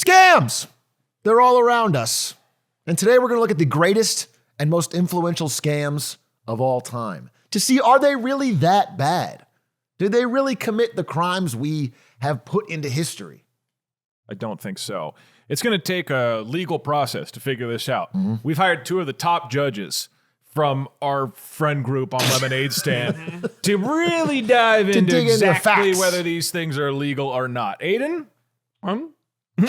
Scams! They're all around us. And today we're going to look at the greatest and most influential scams of all time to see, are they really that bad? Did they really commit the crimes we have put into history? I don't think so. It's going to take a legal process to figure this out. We've hired two of the top judges from our friend group on Lemonade Stand to really dive into exactly facts. whether these things are legal or not. Aiden? You're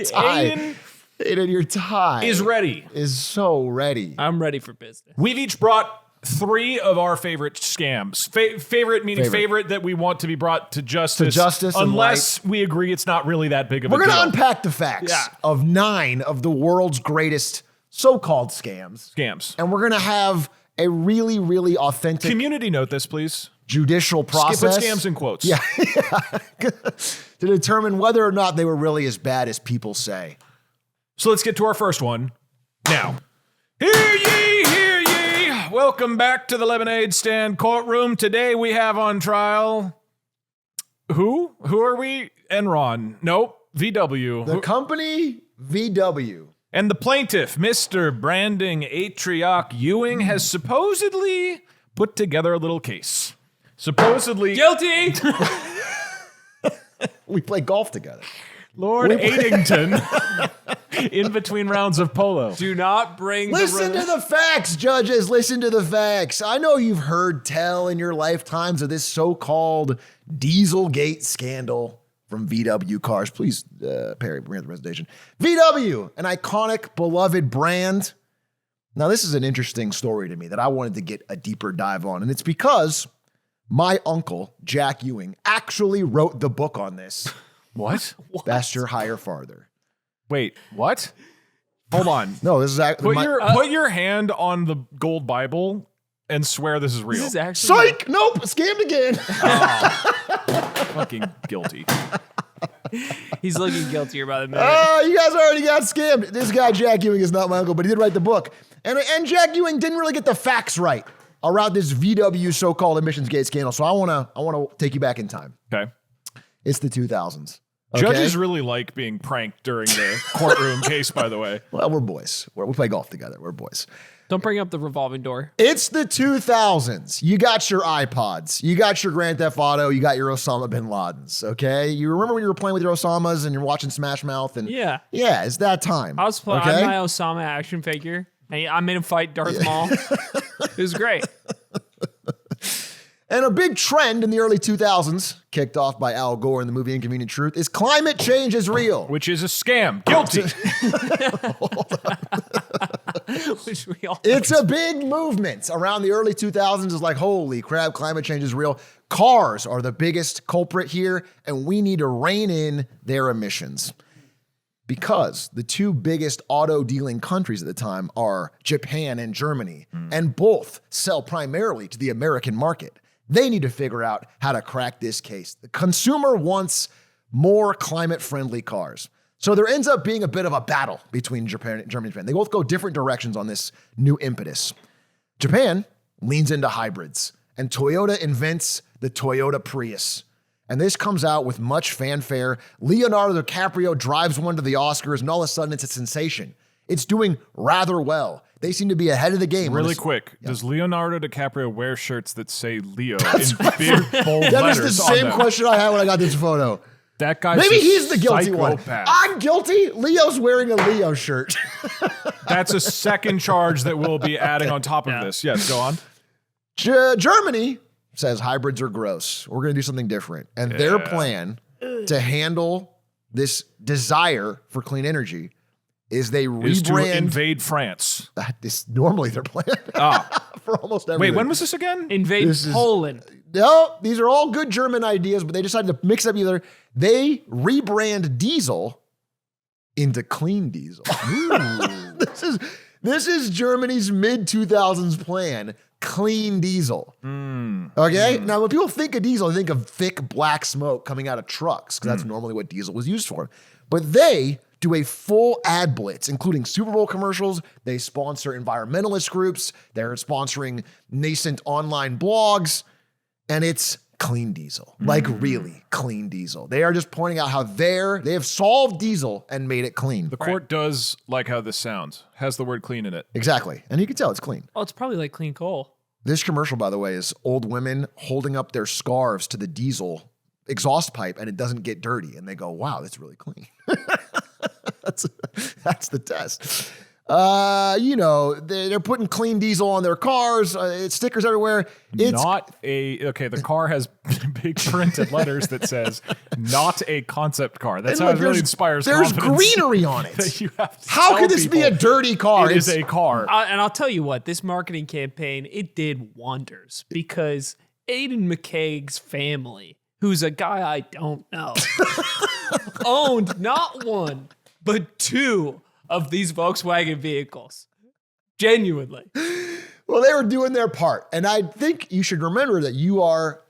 tied. Aiden, your tie Is ready. Is so ready. I'm ready for business. We've each brought three of our favorite scams. Favorite meaning favorite that we want to be brought to justice. Unless we agree it's not really that big of a deal. We're going to unpack the facts of 9 of the world's greatest so-called scams. And we're going to have a really, really authentic... Community note this, please. Judicial process. Put scams in quotes. Yeah. To determine whether or not they were really as bad as people say. So let's get to our first one now. Hear ye, hear ye. Welcome back to the Lemonade Stand courtroom. Today we have on trial... Who? Who are we? Enron. Nope. VW. The company VW. And the plaintiff, Mr. Branding Atrioc Ewing, has supposedly put together a little case. Supposedly... Guilty! We play golf together. Lord Aidington in between rounds of polo. Do not bring Listen to the facts, judges. Listen to the facts. I know you've heard tell in your lifetimes of this so-called Dieselgate scandal from VW cars. Please, Perry, bring up the presentation. VW, an iconic, beloved brand. Now, this is an interesting story to me that I wanted to get a deeper dive on, and it's because my uncle, Jack Ewing, actually wrote the book on this. What? Faster, Higher, Farther. Wait, what? Hold on. No, this is actually... Put your hand on the gold Bible and swear this is real. This is actually... Psych! Nope, scammed again. Fucking guilty. He's looking guiltier by the minute. You guys already got scammed. This guy, Jack Ewing, is not my uncle, but he did write the book. And Jack Ewing didn't really get the facts right around this VW so-called emissions gate scandal. So I want to take you back in time. Okay. It's the 2000s. Okay? Judges really like being pranked during the courtroom case, by the way. Well, we're boys. We play golf together. We're boys. Don't bring up the revolving door. It's the 2000s. You got your iPods. You got your Grand Theft Auto. You got your Osama bin Ladens, okay? You remember when you were playing with your Osamas and you're watching Smash Mouth? And Yeah, it's that time. I was playing my Osama action figure. And I made him fight Darth Maul. It was great. And a big trend in the early 2000s, kicked off by Al Gore in the movie Inconvenient Truth, is climate change is real. Which is a scam. Guilty. It's a big movement around the early 2000s. Is like, holy crap, climate change is real. Cars are the biggest culprit here, and we need to rein in their emissions. Because the two biggest auto dealing countries at the time are Japan and Germany, and both sell primarily to the American market. They need to figure out how to crack this case. The consumer wants more climate-friendly cars. So there ends up being a bit of a battle between Japan, Germany and Japan. They both go different directions on this new impetus. Japan leans into hybrids, and Toyota invents the Toyota Prius. And this comes out with much fanfare. Leonardo DiCaprio drives one to the Oscars, and all of a sudden it's a sensation. It's doing rather well. They seem to be ahead of the game. Really quick, does Leonardo DiCaprio wear shirts that say Leo in big, bold letters? That is the same question I had when I got this photo. That guy's Maybe he's the guilty one. psychopath. I'm guilty. Leo's wearing a Leo shirt. That's a second charge that we'll be adding on top of this. Yes, go on. Germany says hybrids are gross. We're going to do something different. And their plan to handle this desire for clean energy is they rebrand. Is to invade France. This normally their plan for almost everything. Wait, when was this again? Invade Poland. No, these are all good German ideas, but they decided to mix up either. They rebrand diesel into clean diesel. This is Germany's mid-2000s plan. Clean diesel. Okay? Now, when people think of diesel, they think of thick black smoke coming out of trucks, because that's normally what diesel was used for. But they do a full ad blitz, including Super Bowl commercials. They sponsor environmentalist groups. They're sponsoring nascent online blogs. And it's clean diesel, like really clean diesel. They are just pointing out how they have solved diesel and made it clean. The court does like how this sounds. Has the word clean in it. Exactly. And you can tell it's clean. Oh, it's probably like clean coal. This commercial, by the way, is old women holding up their scarves to the diesel exhaust pipe and it doesn't get dirty. And they go, wow, that's really clean. That's the test. They're putting clean diesel on their cars. It's stickers everywhere. The car has big printed letters that says not a concept car. That's how look, it really inspires There's confidence. greenery on it. That you have to How tell could this be a people dirty car? It is a car. And I'll tell you what, this marketing campaign, it did wonders because Aiden McCaig's family, who's a guy I don't know, owned not one, but two of these Volkswagen vehicles. Genuinely. Well, they were doing their part. And I think you should remember that you are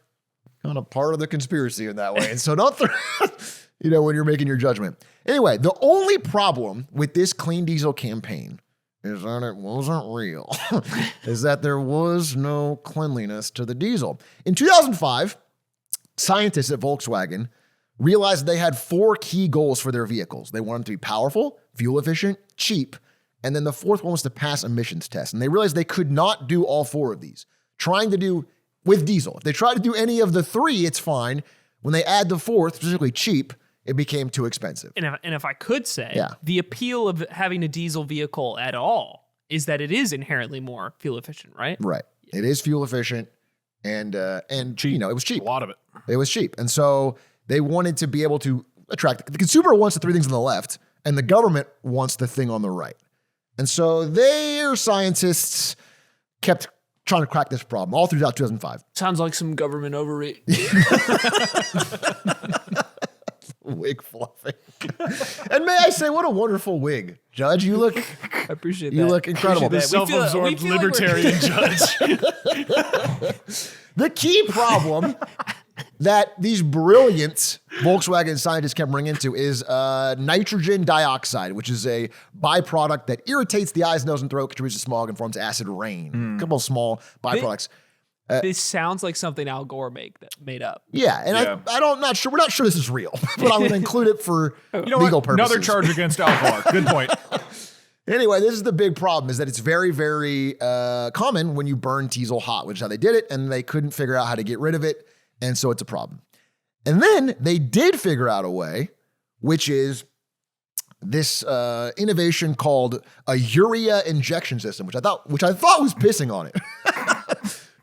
kind of part of the conspiracy in that way. And so don't, when you're making your judgment. Anyway, the only problem with this clean diesel campaign is that it wasn't real, is that there was no cleanliness to the diesel. In 2005, scientists at Volkswagen realized they had 4 key goals for their vehicles. They wanted them to be powerful, fuel efficient, cheap, and then the 4th one was to pass emissions tests. And they realized they could not do all 4 of these. Trying to do with diesel. If they try to do any of the 3, it's fine. When they add the 4th, specifically cheap, it became too expensive. And if I could say, the appeal of having a diesel vehicle at all is that it is inherently more fuel efficient, right? Right. It is fuel efficient and cheap. It was cheap. A lot of it. It was cheap. And so they wanted to be able to attract, the consumer wants the 3 things on the left and the government wants the thing on the right. And so their scientists kept trying to crack this problem all throughout 2005. Sounds like some government overreach. Wig fluffing. And may I say, what a wonderful wig. Judge, you look... I appreciate that. You look incredible. The self-absorbed libertarian judge. The key problem that these brilliant Volkswagen scientists kept running into is nitrogen dioxide, which is a byproduct that irritates the eyes, nose, and throat, contributes to smog, and forms acid rain. A couple of small byproducts. This sounds like something Al Gore made up. Yeah, and we're not sure this is real, but I'm going to include it for legal purposes. Another charge against alcohol. Good point. Anyway, this is the big problem, is that it's very, very common when you burn diesel hot, which is how they did it, and they couldn't figure out how to get rid of it, and so it's a problem. And then they did figure out a way, which is this innovation called a urea injection system, which I thought was pissing on it.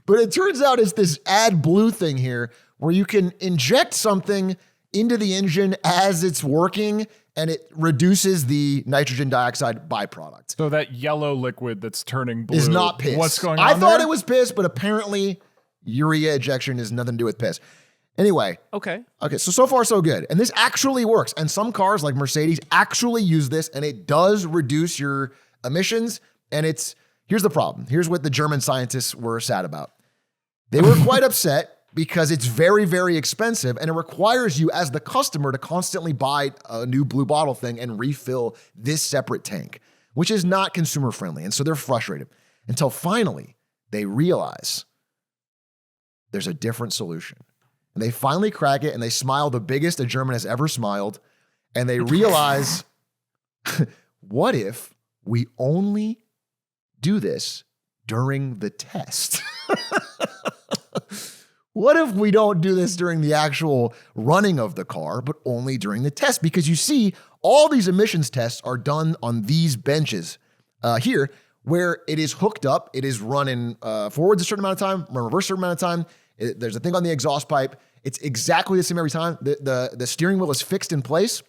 But it turns out it's this AdBlue thing here where you can inject something into the engine as it's working and it reduces the nitrogen dioxide byproduct. So that yellow liquid that's turning blue is not piss. What's going on I thought there? it was piss, but apparently urea injection has nothing to do with piss. Anyway. Okay, so far so good. And this actually works. And some cars like Mercedes actually use this and it does reduce your emissions. And here's the problem. Here's what the German scientists were sad about. They were quite upset because it's very, very expensive and it requires you as the customer to constantly buy a new blue bottle thing and refill this separate tank, which is not consumer friendly. And so they're frustrated until finally they realize there's a different solution. And they finally crack it and they smile the biggest a German has ever smiled. And they realize, what if we only do this during the test? What if we don't do this during the actual running of the car, but only during the test? Because you see, all these emissions tests are done on these benches here, where it is hooked up. It is running forwards a certain amount of time, reverse a certain amount of time. There's a thing on the exhaust pipe. It's exactly the same every time. The steering wheel is fixed in place.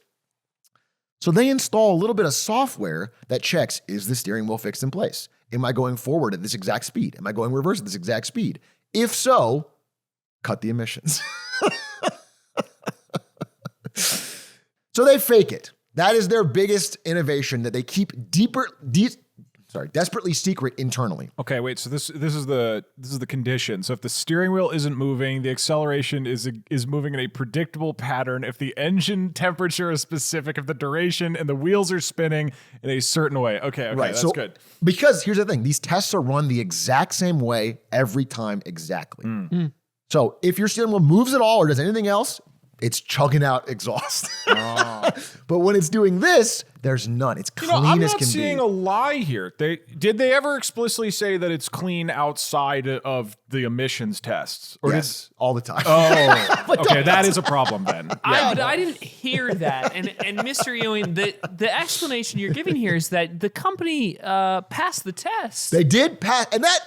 So they install a little bit of software that checks, is the steering wheel fixed in place? Am I going forward at this exact speed? Am I going reverse at this exact speed? If so, cut the emissions. So they fake it. That is their biggest innovation that they keep desperately secret internally. Okay, wait. So this is the condition. So if the steering wheel isn't moving, the acceleration is moving in a predictable pattern. If the engine temperature is specific, if the duration and the wheels are spinning in a certain way. Okay, Right. That's So, good. Because here's the thing: these tests are run the exact same way every time, exactly. So if your steering wheel moves at all or does anything else, it's chugging out exhaust. But when it's doing this, there's none. It's clean I'm as not can seeing be. a lie here. Did they ever explicitly say that it's clean outside of the emissions tests? Or Yes, all the time. Oh, okay, that is a problem then. But I didn't hear that. And Mr. Ewing, the explanation you're giving here is that the company passed the test. They did pass, and that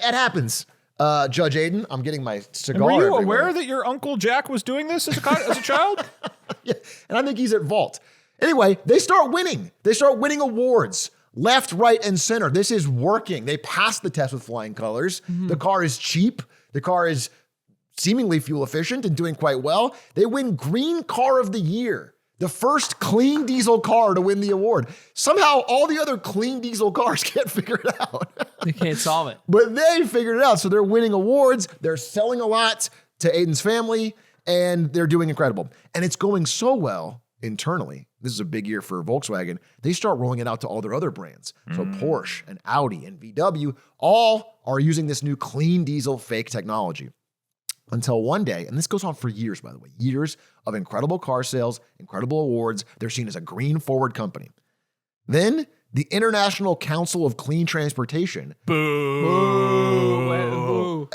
happens. Judge Aiden, I'm getting my cigar. Were you everywhere. aware that your Uncle Jack was doing this as a child? Yeah, and I think he's at vault. Anyway, they start winning. They start winning awards left, right, and center. This is working. They passed the test with flying colors. The car is cheap. The car is seemingly fuel efficient and doing quite well. They win Green Car of the Year, the first clean diesel car to win the award. Somehow, all the other clean diesel cars can't figure it out. They can't solve it. But they figured it out. So they're winning awards. They're selling a lot to Aiden's family, and they're doing incredible. And it's going so well internally. This is a big year for Volkswagen. They start rolling it out to all their other brands. So Porsche and Audi and VW all are using this new clean diesel fake technology. Until one day, and this goes on for years, by the way, years of incredible car sales, incredible awards. They're seen as a green forward company. Then the International Council of Clean Transportation, Boo.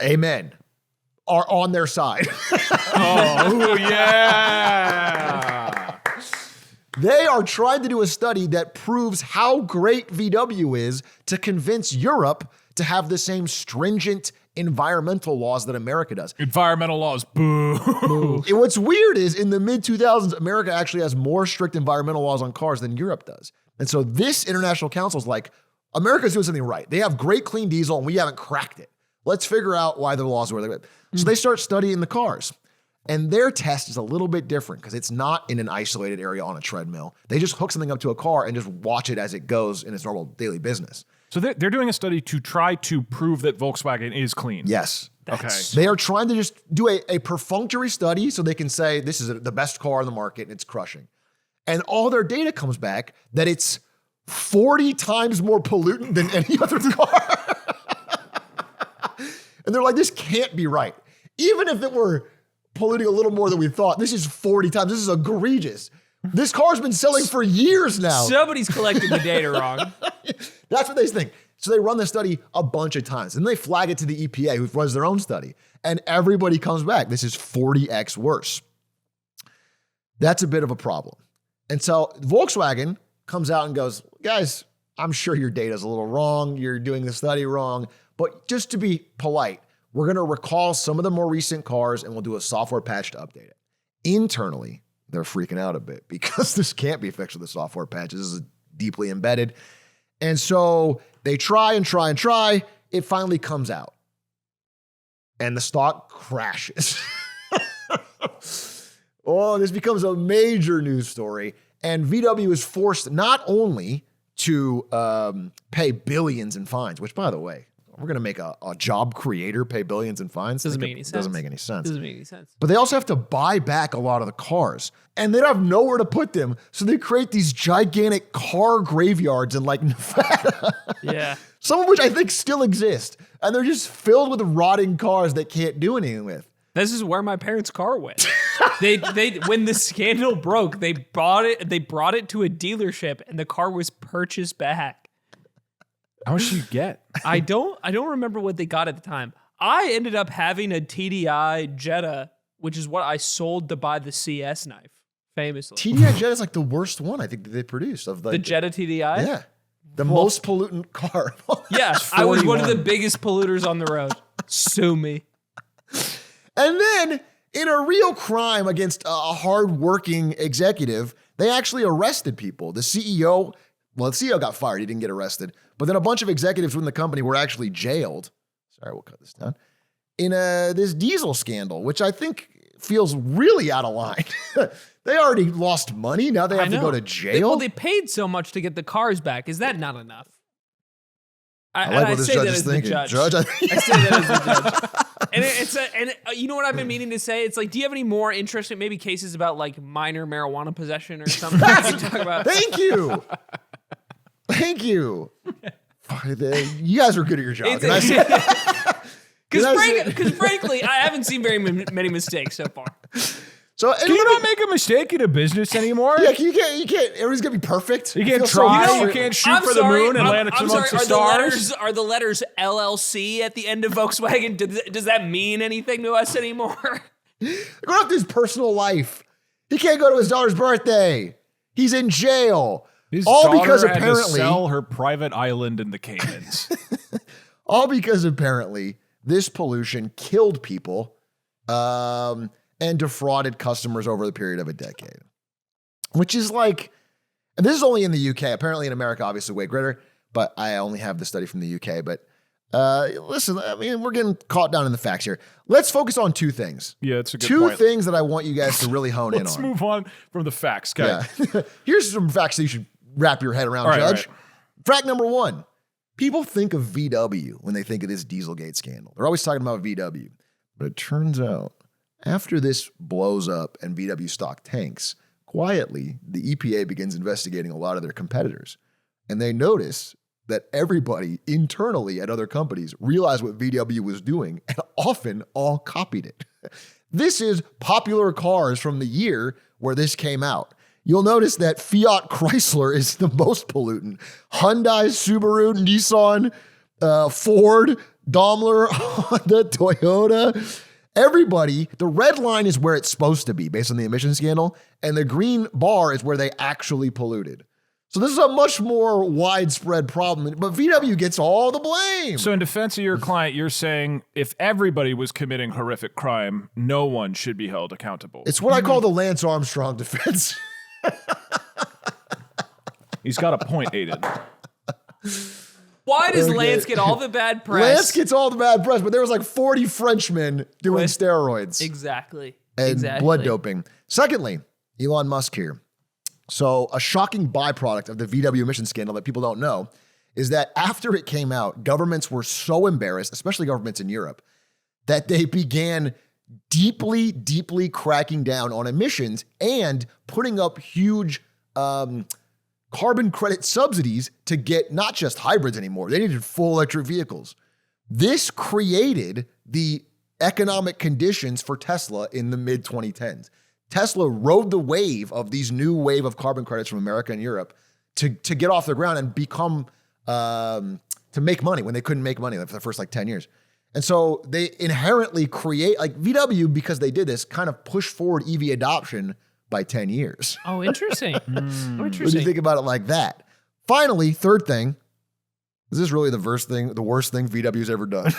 amen, are on their side. Oh, yeah. They are trying to do a study that proves how great VW is to convince Europe to have the same stringent environmental laws that America does. Environmental laws. Boo. And what's weird is in the mid-2000s, America actually has more strict environmental laws on cars than Europe does. And so this international council is like, America's doing something right. They have great clean diesel and we haven't cracked it. Let's figure out why the laws were there. So they start studying the cars. And their test is a little bit different because it's not in an isolated area on a treadmill. They just hook something up to a car and just watch it as it goes in its normal daily business. So they're doing a study to try to prove that Volkswagen is clean. Yes. Okay. They are trying to just do a perfunctory study so they can say this is the best car on the market and it's crushing. And all their data comes back that it's 40 times more pollutant than any other car. And they're like, this can't be right. Even if it were polluting a little more than we thought, this is 40 times. This is egregious. This car's been selling for years now. Somebody's collecting the data wrong. That's what they think. So they run the study a bunch of times and they flag it to the EPA who runs their own study. And everybody comes back. This is 40x worse. That's a bit of a problem. And so Volkswagen comes out and goes, guys, I'm sure your data's a little wrong. You're doing the study wrong. But just to be polite, we're going to recall some of the more recent cars and we'll do a software patch to update it. Internally, they're freaking out a bit because this can't be fixed with a software patch. This is deeply embedded. And so they try and try and try. It finally comes out. And the stock crashes. Oh, this becomes a major news story. And VW is forced not only to pay billions in fines, which, by the way, we're going to make a job creator pay billions in fines. Doesn't make any sense. Doesn't make any sense. Doesn't make any sense. But they also have to buy back a lot of the cars. And they don't have nowhere to put them. So they create these gigantic car graveyards in like Nevada. Yeah. Some of which I think still exist. And they're just filled with rotting cars that can't do anything with. This is where my parents' car went. They when the scandal broke, they brought it to a dealership and the car was purchased back. How much do you get? I don't remember what they got at the time. I ended up having a TDI Jetta, which is what I sold to buy the CS knife, famously. TDI Jetta is like the worst one I think that they produced of the Jetta TDI? Yeah. The most pollutant car. Yeah, I was one of the biggest polluters on the road. Sue me. And then, in a real crime against a hardworking executive, they actually arrested people. The CEO got fired. He didn't get arrested. But then a bunch of executives within the company were actually jailed. Sorry, we'll cut this down. In this diesel scandal, which I think feels really out of line. They already lost money. Now they have to go to jail. They paid so much to get the cars back. Is that not enough? I like what this judge is thinking. I say that as the judge. And you know what I've been meaning to say? It's like, do you have any more interesting maybe cases about like minor marijuana possession or something? Talk about? Thank you. Thank you. You guys are good at your job. Because Because frankly, I haven't seen very many mistakes so far. So Can you not make a mistake in a business anymore? Yeah, you can't. Everybody's gonna be perfect. You can't try. You can't shoot for the moon and land amongst the stars. Are the letters LLC at the end of Volkswagen? Does that mean anything to us anymore? Go after his personal life. He can't go to his daughter's birthday. He's in jail. His all daughter because had apparently to sell her private island in the Caymans. all because apparently this pollution killed people and defrauded customers over the period of a decade. Which is like, and this is only in the UK. Apparently in America, obviously way greater, but I only have the study from the UK. But listen, I mean, we're getting caught down in the facts here. Let's focus on two things. Yeah, it's a good two point. things that I want you guys to really hone in on. Let's move on from the facts, guys. Yeah. Here's some facts that you should wrap your head around, All right, Judge. all right. Fact number one, people think of VW when they think of this Dieselgate scandal. They're always talking about VW. But it turns out after this blows up and VW stock tanks, quietly, the EPA begins investigating a lot of their competitors. And they notice that everybody internally at other companies realized what VW was doing and often all copied it. This is popular cars from the year where this came out. You'll notice that Fiat Chrysler is the most pollutant. Hyundai, Subaru, Nissan, Ford, Daimler, Honda, Toyota. Everybody, the red line is where it's supposed to be based on the emission scandal, and the green bar is where they actually polluted. So this is a much more widespread problem, but VW gets all the blame. So in defense of your client, you're saying if everybody was committing horrific crime, no one should be held accountable. It's what I call the Lance Armstrong defense. He's got a point, Aiden. Why does Lance get all the bad press? Lance gets all the bad press, but there was like 40 Frenchmen doing steroids. Exactly. And blood doping. Secondly, Elon Musk here. So a shocking byproduct of the VW emission scandal that people don't know is that after it came out, governments were so embarrassed, especially governments in Europe, that they began deeply, deeply cracking down on emissions and putting up huge carbon credit subsidies to get not just hybrids anymore. They needed full electric vehicles. This created the economic conditions for Tesla in the mid-2010s. Tesla rode the wave of these new wave of carbon credits from America and Europe to get off the ground and become, to make money when they couldn't make money for the first like 10 years. And so they inherently create, like VW, because they did this, kind of push forward EV adoption by 10 years. Oh, interesting. Interesting. When you think about it like that. Finally, third thing, is this really the worst thing VW's ever done?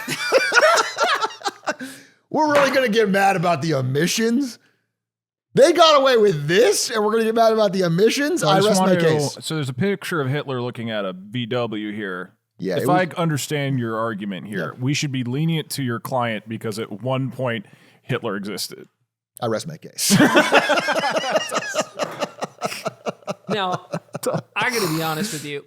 We're really going to get mad about the emissions? They got away with this, and we're going to get mad about the emissions? I rest my case. So there's a picture of Hitler looking at a VW here. Yeah, if I understand your argument here, we should be lenient to your client because at one point Hitler existed. I rest my case. Now, I got to be honest with you.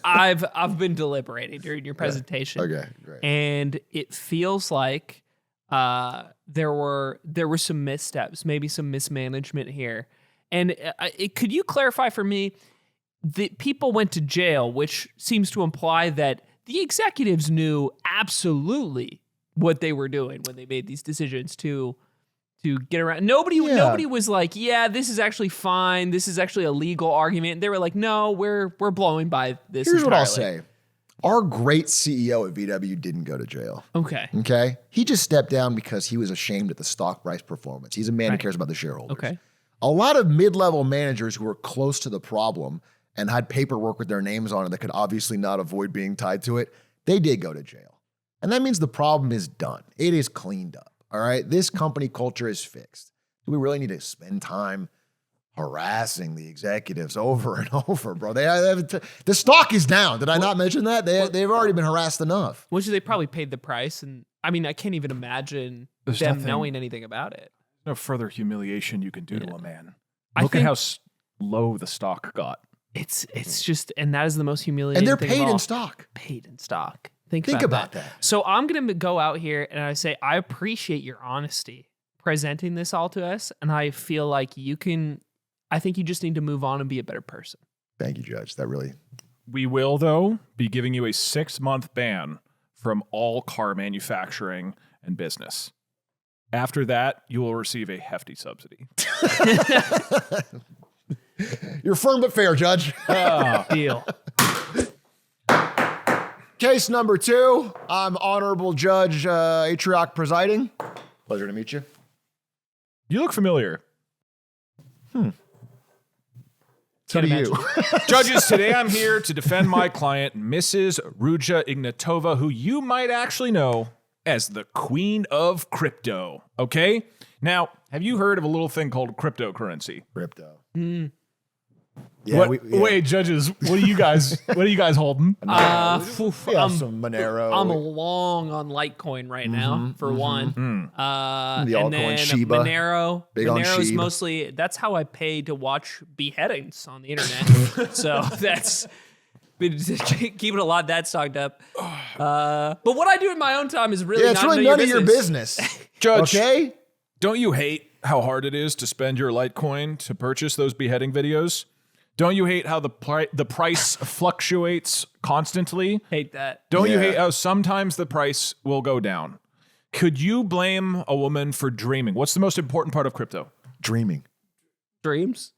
I've been deliberating during your presentation. Okay, great. And it feels like there were some missteps, maybe some mismanagement here. And could you clarify for me that people went to jail, which seems to imply that the executives knew absolutely what they were doing when they made these decisions to get around. Nobody was like, yeah, this is actually fine. This is actually a legal argument. They were like, no, we're blowing by this. Here's entirely. what I'll say. Our great CEO at VW didn't go to jail. Okay. He just stepped down because he was ashamed at the stock price performance. He's a man who cares about the shareholders. Okay. A lot of mid-level managers who were close to the problem and had paperwork with their names on it that could obviously not avoid being tied to it, they did go to jail. And that means the problem is done. It is cleaned up. All right. This company culture is fixed. Do we really need to spend time harassing the executives over and over, bro? The stock is down. Did I not mention that? They've already been harassed enough. Which they probably paid the price. And I mean, I can't even imagine them knowing anything about it. No further humiliation you can do to a man. I Look at think- how low the stock got. It's just, and that is the most humiliating And they're thing paid of all. in stock. Paid in stock. Think about that. So I'm going to go out here and I say, I appreciate your honesty presenting this all to us. And I feel like I think you just need to move on and be a better person. Thank you, Judge. That really... We will, though, be giving you a 6-month ban from all car manufacturing and business. After that, you will receive a hefty subsidy. You're firm but fair, Judge. Deal. Case number 2. I'm Honorable Judge Atrioc presiding. Pleasure to meet you. You look familiar. So do you. Judges, today I'm here to defend my client, Mrs. Ruja Ignatova, who you might actually know as the Queen of Crypto. Okay? Now, have you heard of a little thing called cryptocurrency? Crypto. Yeah, wait, judges, what are you guys holding? We have some Monero. I'm long on Litecoin right now, for one. The And altcoin then Shiba. Monero. Big on Monero's Shiba. mostly, that's how I pay to watch beheadings on the internet. So that's been keeping a lot of that stocked up. But what I do in my own time is really It's really none of your business. Judge, Okay? don't you hate how hard it is to spend your Litecoin to purchase those beheading videos? Don't you hate how the price fluctuates constantly? Hate that. Don't you Yeah. hate how sometimes the price will go down? Could you blame a woman for dreaming? What's the most important part of crypto? Dreaming. Dreams?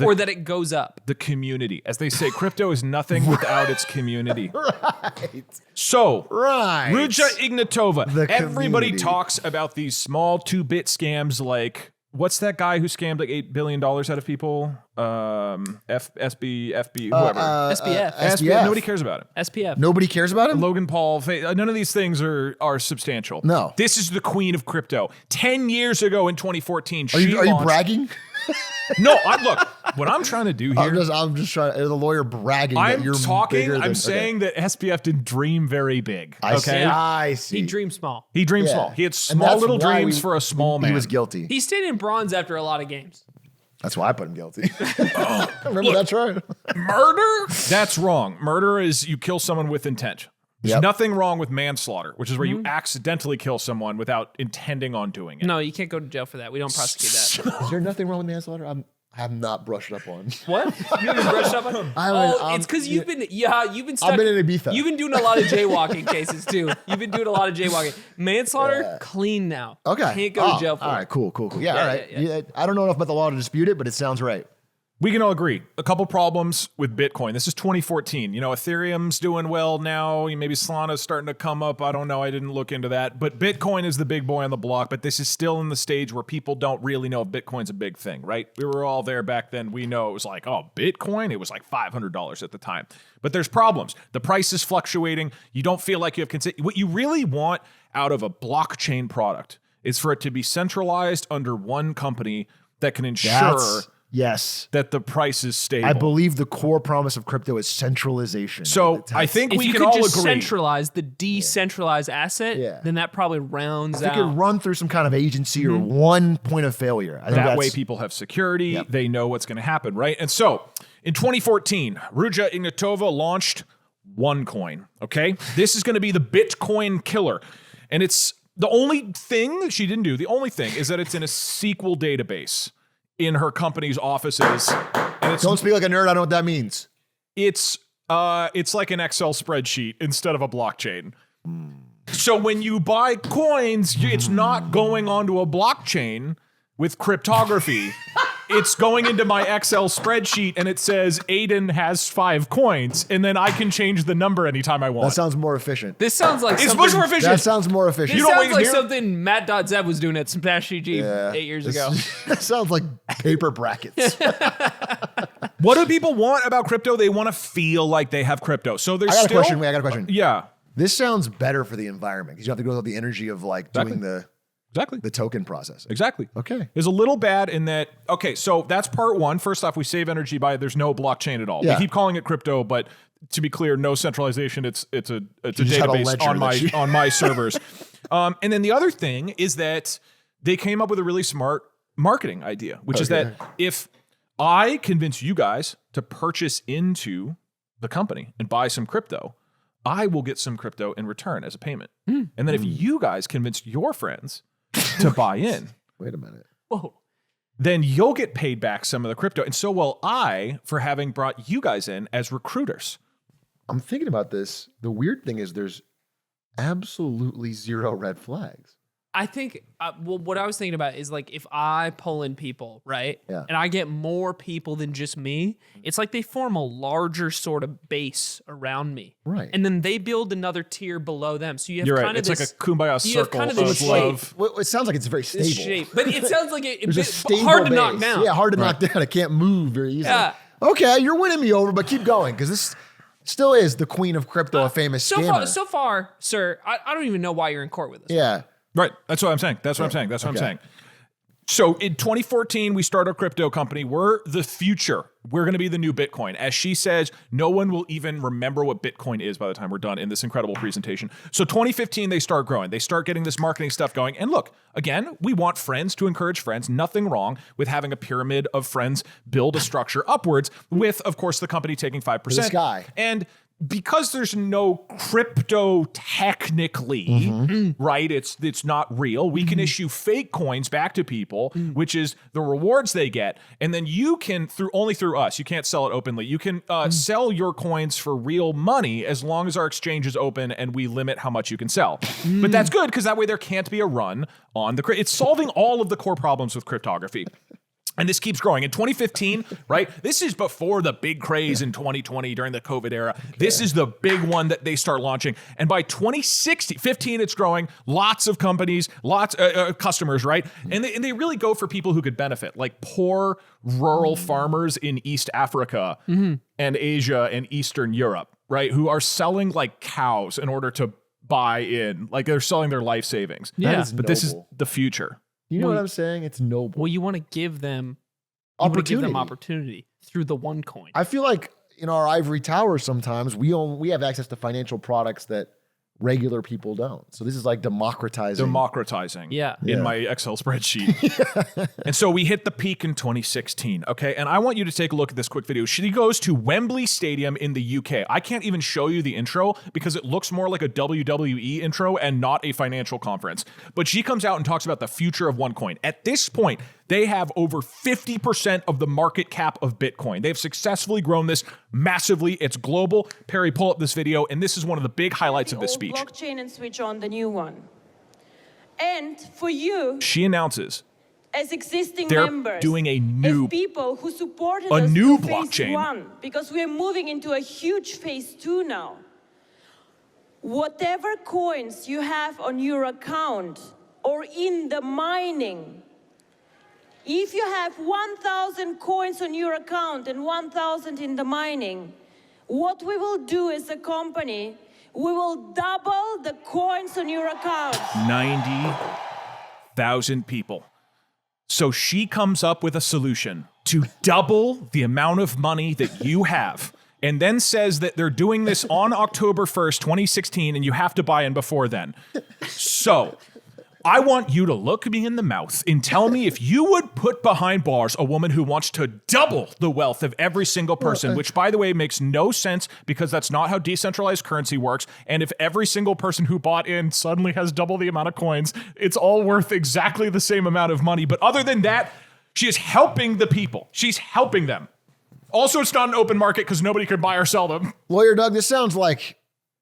Or that it goes up. The community. As they say, crypto is nothing without its community. Right. So, Right. Ruja Ignatova. The Everybody community. talks about these small 2-bit scams like, what's that guy who scammed like $8 billion out of people? FB, whoever. SBF. SBF. Nobody cares about him. SPF. Nobody cares about him? Logan Paul, none of these things are substantial. No. This is the queen of crypto. 10 years ago in 2014, Are you launched- bragging? No, look, what I'm trying to do here, I'm just trying. The lawyer bragging that I'm you're talking, bigger than, I'm saying that SPF didn't dream very big. I see. Okay? I see. He dreams small. He dreamed Yeah. small. He had And small that's little why dreams for a small man. He was guilty. He stayed in bronze after a lot of games. That's why I put him guilty. Remember, that's right. Murder? That's wrong. Murder is you kill someone with intent. There's Yep. nothing wrong with manslaughter, which is where you accidentally kill someone without intending on doing it. No, you can't go to jail for that. We don't prosecute that. Is there nothing wrong with manslaughter? I have not brushed up on. What? You haven't brushed up on? It's because you've been stuck. I've been in Ibiza. You've been doing a lot of jaywalking cases too. You've been doing a lot of jaywalking. Manslaughter, clean now. Okay. Can't go to jail for All it. right, cool. Yeah, all right. yeah. I don't know enough about the law to dispute it, but it sounds right. We can all agree. A couple problems with Bitcoin. This is 2014. You know, Ethereum's doing well now. Maybe Solana's starting to come up. I don't know. I didn't look into that. But Bitcoin is the big boy on the block. But this is still in the stage where people don't really know if Bitcoin's a big thing, right? We were all there back then. We know it was like, oh, Bitcoin? It was like $500 at the time. But there's problems. The price is fluctuating. You don't feel like you have what you really want out of a blockchain product is for it to be centralized under one company that can ensure Yes. that the price is stable. I believe the core promise of crypto is centralization. So I think If we you can could all just agree. centralize the decentralized asset, Yeah. then that probably rounds if it out. could run through some kind of agency or one point of failure. I think That way that's- people have security. They know what's going to happen, right? And so in 2014, Ruja Ignatova launched OneCoin, okay? This is going to be the Bitcoin killer. And it's the only thing she didn't do, the only thing is that it's in a SQL database in her company's offices. And Don't speak like a nerd. I know what that means. it's like an Excel spreadsheet instead of a blockchain. So when you buy coins, it's not going onto a blockchain with cryptography. It's going into my Excel spreadsheet and it says Aiden has 5 coins, and then I can change the number anytime I want. That sounds more efficient. This sounds like It's something, much more efficient. That sounds more efficient. This You don't sounds wait like here? something Matt.Zev was doing at Smash GG 8 years ago. That sounds like paper brackets. What do people want about crypto? They want to feel like they have crypto. So there's I got a still question. Wait, I got a question. Yeah, This sounds better for the environment because you have to go through the energy of like doing exactly. the token processing. Exactly. Okay. Is a little bad in that, okay, so that's part one. First off, we save energy by there's no blockchain at all. Yeah. We keep calling it crypto, but to be clear, no centralization. It's a just had a database ledger on my that you- on my servers. And then the other thing is that they came up with a really smart marketing idea, which is Okay. that if I convince you guys to purchase into the company and buy some crypto, I will get some crypto in return as a payment. And then if you guys convince your friends to buy in, Wait a minute. Whoa. then you'll get paid back some of the crypto. And so will I for having brought you guys in as recruiters. I'm thinking about this. The weird thing is there's absolutely zero red flags. I think, well, what I was thinking about is like if I pull in people, right? Yeah. And I get more people than just me, it's like they form a larger sort of base around me. Right. And then they build another tier below them. So you have You're kind right. of It's this, like a kumbaya you have circle kind of of this love. Well, it sounds like it's very stable. this shape. But it sounds like There's a stable hard to base. knock down. Yeah, hard to knock down. It can't move very easily. Yeah. Okay, you're winning me over, but keep going because this still is the queen of crypto, a famous scammer. So far, sir, I don't even know why you're in court with us. Yeah. Right. That's what I'm saying. That's what I'm saying. That's what I'm saying. So in 2014, we start a crypto company. We're the future. We're going to be the new Bitcoin. As she says, no one will even remember what Bitcoin is by the time we're done in this incredible presentation. So 2015, they start growing. They start getting this marketing stuff going. And look, again, we want friends to encourage friends. Nothing wrong with having a pyramid of friends build a structure upwards with, of course, the company taking 5%. This guy. And because there's no crypto technically, right? It's not real. We can issue fake coins back to people, which is the rewards they get. And then you can, only through us, you can't sell it openly. You can sell your coins for real money as long as our exchange is open and we limit how much you can sell. But that's good because that way there can't be a run on the it's solving all of the core problems with cryptography. And this keeps growing. In 2015, right? This is before the big craze in 2020 during the COVID era. Okay. This is the big one that they start launching. And by 2015, it's growing. Lots of companies, lots customers, right? And they really go for people who could benefit, like poor rural farmers in East Africa and Asia and Eastern Europe, right? Who are selling like cows in order to buy in. Like they're selling their life savings. Yeah. But this is the future. You know what I'm saying? It's noble. Well, you want to give them opportunity through the one coin. I feel like in our ivory tower sometimes we have access to financial products that regular people don't. So this is like democratizing. In my Excel spreadsheet. And so we hit the peak in 2016. Okay. And I want you to take a look at this quick video. She goes to Wembley Stadium in the UK. I can't even show you the intro because it looks more like a WWE intro and not a financial conference. But she comes out and talks about the future of OneCoin. At this point, they have over 50% of the market cap of Bitcoin. They've successfully grown this massively. It's global. Perry, pull up this video, and this is one of the big highlights of this speech. Blockchain and switch on the new one. And for you, she announces as existing they're members, doing a new, as people who supported a us new through blockchain. phase 1, because we are moving into a huge phase 2 now. Whatever coins you have on your account or in the mining, if you have 1,000 coins on your account and 1,000 in the mining, what we will do as a company, we will double the coins on your account. 90,000 people. So she comes up with a solution to double the amount of money that you have, and then says that they're doing this on October 1st, 2016, and you have to buy in before then. So I want you to look me in the mouth and tell me if you would put behind bars a woman who wants to double the wealth of every single person, which, by the way, makes no sense because that's not how decentralized currency works. And if every single person who bought in suddenly has double the amount of coins, it's all worth exactly the same amount of money. But other than that, she is helping the people. She's helping them. Also, it's not an open market because nobody could buy or sell them. Lawyer Doug, this sounds like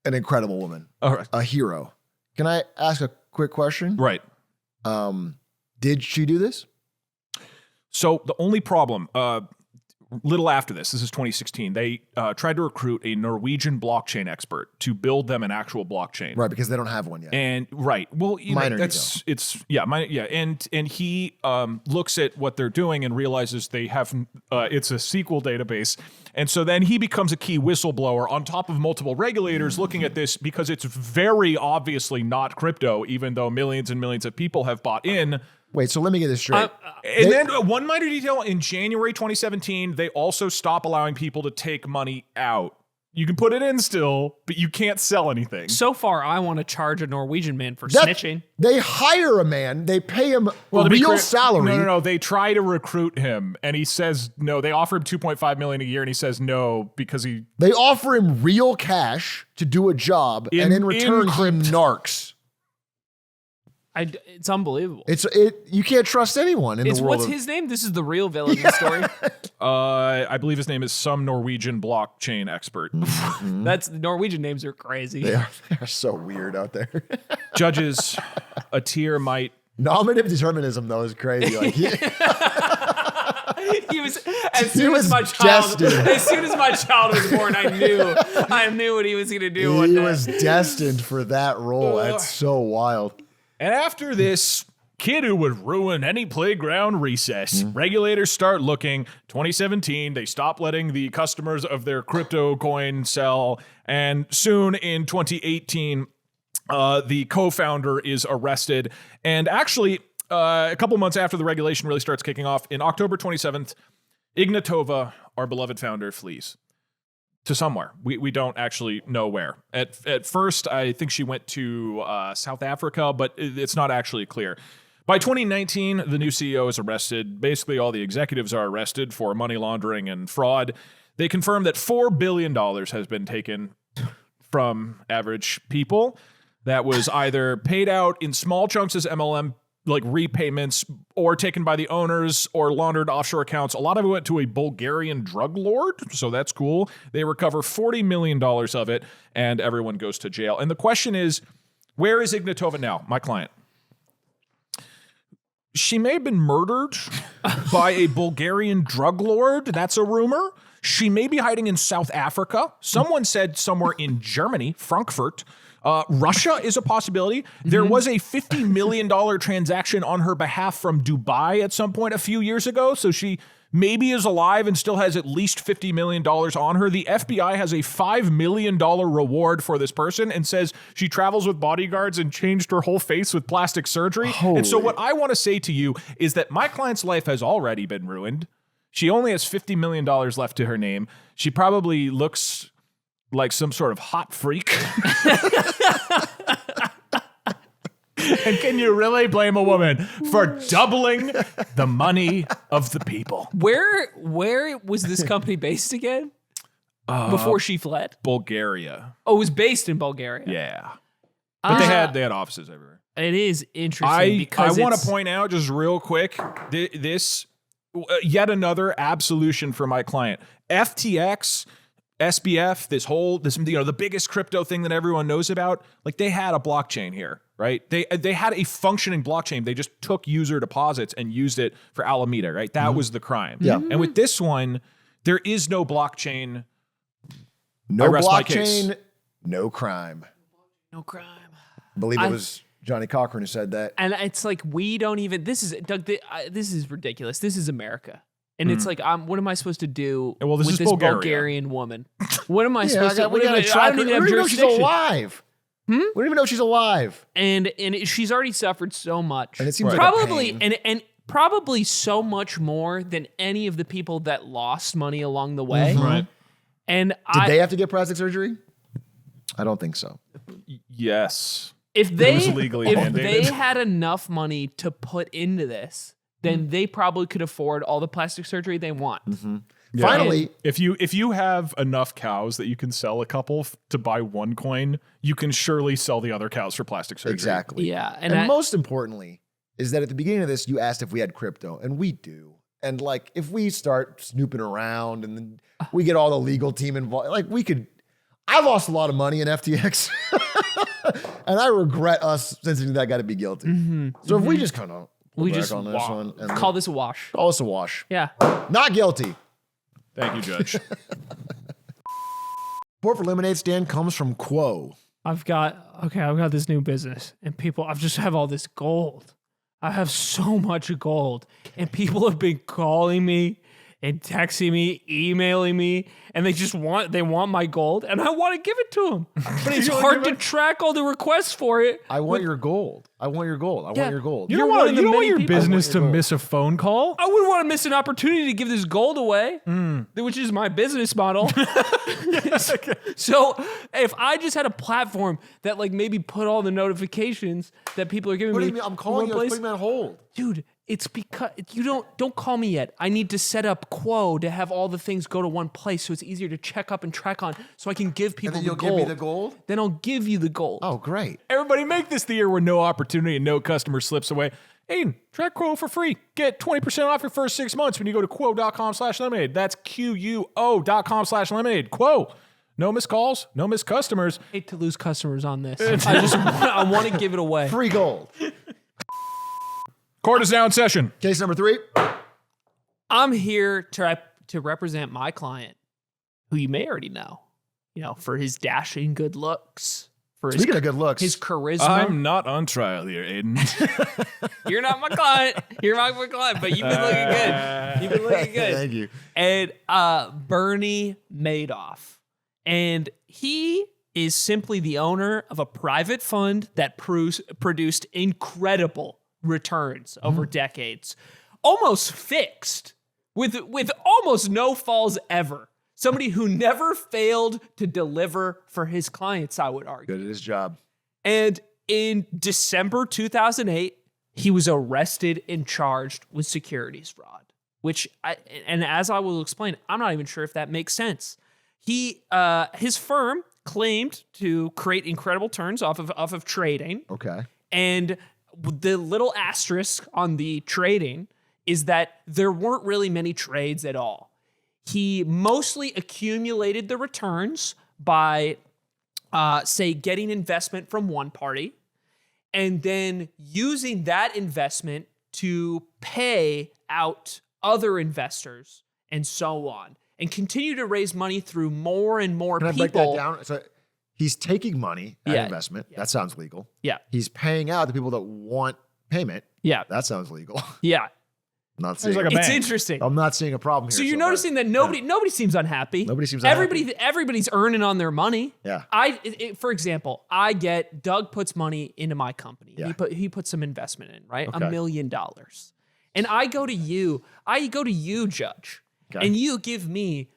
an incredible woman, All right. a hero. Can I ask a quick question? Right. Did she do this? So the only problem, little after this is 2016, they tried to recruit a Norwegian blockchain expert to build them an actual blockchain. Right, because they don't have one yet. And right, well, you Minor know, and he looks at what they're doing and realizes they have it's a SQL database, and so then he becomes a key whistleblower on top of multiple regulators looking at this because it's very obviously not crypto, even though millions and millions of people have bought in. Wait, so let me get this straight. And then one minor detail, in January 2017, they also stop allowing people to take money out. You can put it in still, but you can't sell anything. So far, I want to charge a Norwegian man for snitching. They hire a man, they pay him a real salary. No. They try to recruit him, and he says no. They offer him $2.5 million a year, and he says no because They offer him real cash to do a job, and in return, he narcs. It's unbelievable. You can't trust anyone in the world. What's his name? This is the real villain of the story. I believe his name is some Norwegian blockchain expert. That's the Norwegian names are crazy. They are so weird out there. Judges, a tier might. Nominative determinism though is crazy. Like He was as soon as my child was born, I knew what he was gonna do. One he day. was destined for that role. That's so wild. And after this kid who would ruin any playground recess, regulators start looking. 2017, they stop letting the customers of their crypto coin sell. And soon in 2018, the co-founder is arrested. And actually, a couple months after the regulation really starts kicking off, in October 27th, Ignatova, our beloved founder, flees to somewhere. We don't actually know where. At first, I think she went to South Africa, but it's not actually clear. By 2019, the new CEO is arrested. Basically, all the executives are arrested for money laundering and fraud. They confirm that $4 billion has been taken from average people. That was either paid out in small chunks as MLM like repayments or taken by the owners or laundered offshore accounts. A lot of it went to a Bulgarian drug lord, so that's cool. They recover $40 million of it, and everyone goes to jail. And the question is, where is Ignatova now, my client? She may have been murdered by a Bulgarian drug lord. That's a rumor. She may be hiding in South Africa. Someone said somewhere in Germany, Frankfurt. Russia is a possibility. There was a $50 million transaction on her behalf from Dubai at some point a few years ago. So she maybe is alive and still has at least $50 million on her. The FBI has a $5 million reward for this person and says she travels with bodyguards and changed her whole face with plastic surgery. And so what I want to say to you is that my client's life has already been ruined. She only has $50 million left to her name. She probably looks like some sort of hot freak. And can you really blame a woman for doubling the money of the people? Where was this company based again? Before she fled? Bulgaria. Oh, it was based in Bulgaria. Yeah. But they had offices everywhere. It is interesting because I want to point out just real quick, this yet another absolution for my client. FTX, SBF, this the biggest crypto thing that everyone knows about, like they had a blockchain here, right? They had a functioning blockchain. They just took user deposits and used it for Alameda, right? That was the crime. Yeah. And with this one, there is no blockchain. No I rest my case. blockchain, no crime. no crime. I believe it was Johnny Cochran who said that. And it's like we don't even. This is Doug. This is ridiculous. This is America, and it's like, what am I supposed to do Well, this with is this Bulgaria. Bulgarian woman? What am I Yeah, supposed to? we got to I track don't her. even have We don't even know she's jurisdiction. alive. We don't even know she's alive. And she's already suffered so much, And it seems like a probably pain. and probably so much more than any of the people that lost money along the way. Right. And Did they have to get plastic surgery? I don't think so. Yes. if was they legally if mandated. they had enough money to put into this, then they probably could afford all the plastic surgery they want. Yeah. Finally, If you have enough cows that you can sell a couple to buy one coin, you can surely sell the other cows for plastic surgery. exactly. Yeah, And most importantly is that at the beginning of this, you asked if we had crypto, and we do. And like, if we start snooping around and then we get all the legal team involved, like we could. I lost a lot of money in FTX, and I regret us sensing that guy to be guilty. So if we just kind of we just on this one and call this a wash. call us a wash, Yeah. not guilty. Thank you, Judge. Support for Lemonade Stand comes from Quo. I've got this new business, and I just have all this gold. I have so much gold, and people have been calling me and texting me, emailing me, and they want my gold, and I want to give it to them. But it's hard to track all the requests for it. I want your gold. I want your gold. I Yeah. want your gold. You You're don't one want of the many your people. business to I want your miss a phone call. I wouldn't want to miss an opportunity to give this gold away, which is my business model. So if I just had a platform that like maybe put all the notifications that people are giving What do me, you mean? I'm calling in you. one I'm place, putting me on hold. dude. It's because you don't call me yet. I need to set up Quo to have all the things go to one place so it's easier to check up and track on so I can give people And then the you'll gold. give me the gold? Then I'll give you the gold. Oh, great. Everybody make this the year where no opportunity and no customer slips away. Aiden, try Quo for free. Get 20% off your first 6 months when you go to quo.com/lemonade. That's QUO.com/lemonade. Quo. No missed calls, no missed customers. I hate to lose customers on this. I want to give it away. Free gold. Court is now in session. Case number 3. I'm here to represent my client, who you may already know, for his dashing good looks, for Speaking of good looks. his charisma. I'm not on trial here, Aiden. You're not my client. You're not my client, but you've been looking good. You've been looking good. Thank you. And Bernie Madoff. And he is simply the owner of a private fund that produced incredible returns over decades, almost fixed, with almost no falls ever. Somebody who never failed to deliver for his clients, I would argue. Good at his job. And in December 2008, he was arrested and charged with securities fraud, and as I will explain, I'm not even sure if that makes sense. His firm claimed to create incredible returns off of trading. Okay. And the little asterisk on the trading is that there weren't really many trades at all. He mostly accumulated the returns by, say, getting investment from one party and then using that investment to pay out other investors and so on, and continue to raise money through more and more Can I people. break that down? So he's taking money at Yeah. investment. That sounds legal. Yeah. He's paying out the people that want payment. Yeah. That sounds legal. Yeah. Not seeing. like a It's bank. interesting. I'm not seeing a problem here. So you're far. noticing that nobody seems unhappy. Nobody seems unhappy. Everybody's earning on their money. Yeah. For example, Doug puts money into my company. Yeah. He puts some investment in, right? Okay. $1 million. And I go to you, Judge, Okay. and you give me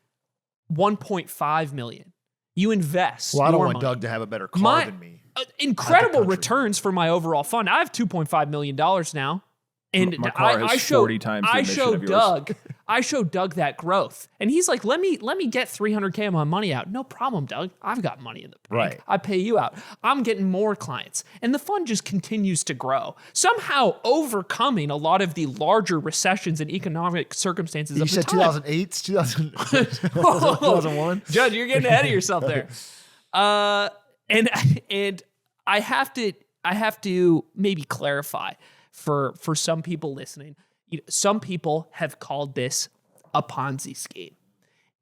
1.5 million. You invest. Well, I don't your want money. Doug to have a better car My- than me. Incredible country. returns for my overall fund. I have $2.5 million now. And My car has 40 times the emission of yours. I showed Doug that growth. And he's like, let me get $300K of my money out. No problem, Doug. I've got money in the bank. Right. I pay you out. I'm getting more clients. And the fund just continues to grow, somehow overcoming a lot of the larger recessions and economic circumstances You of the said time. 2008, 2001. Judge, you're getting ahead of yourself there. And I have to maybe clarify for some people listening. Some people have called this a Ponzi scheme,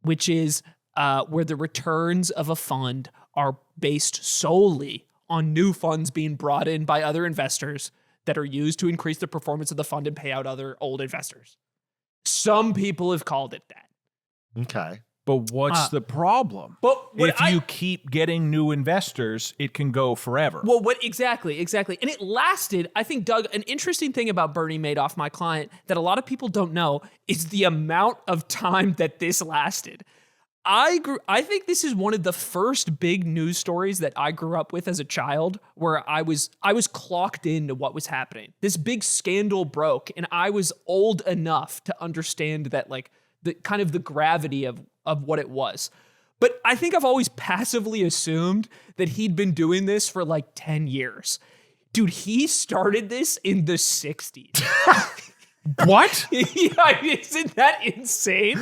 which is where the returns of a fund are based solely on new funds being brought in by other investors that are used to increase the performance of the fund and pay out other old investors. Some people have called it that. Okay. But what's the problem? But what If you keep getting new investors, it can go forever. Well, exactly. And it lasted, I think, Doug, an interesting thing about Bernie Madoff, my client, that a lot of people don't know is the amount of time that this lasted. I think this is one of the first big news stories that I grew up with as a child, where I was clocked into what was happening. This big scandal broke, and I was old enough to understand that, like, the kind of the gravity of what it was. But I think I've always passively assumed that he'd been doing this for like 10 years. Dude, he started this in the 60s. What? Yeah, isn't that insane?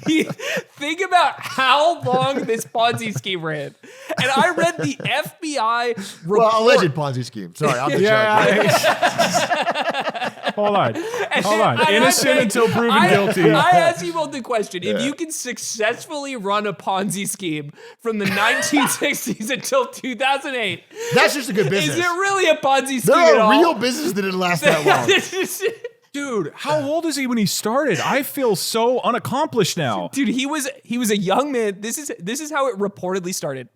Think about how long this Ponzi scheme ran. And I read the FBI report. Well, alleged Ponzi scheme. Sorry, I'm the judge. Hold on. And Innocent until proven guilty. I ask you both the question. If you can successfully run a Ponzi scheme from the 1960s until 2008, That's just a good business. is it really a Ponzi scheme There at all? are real businesses that didn't last that long. Dude, how old is he when he started? I feel so unaccomplished now. Dude, he was a young man. This is how it reportedly started.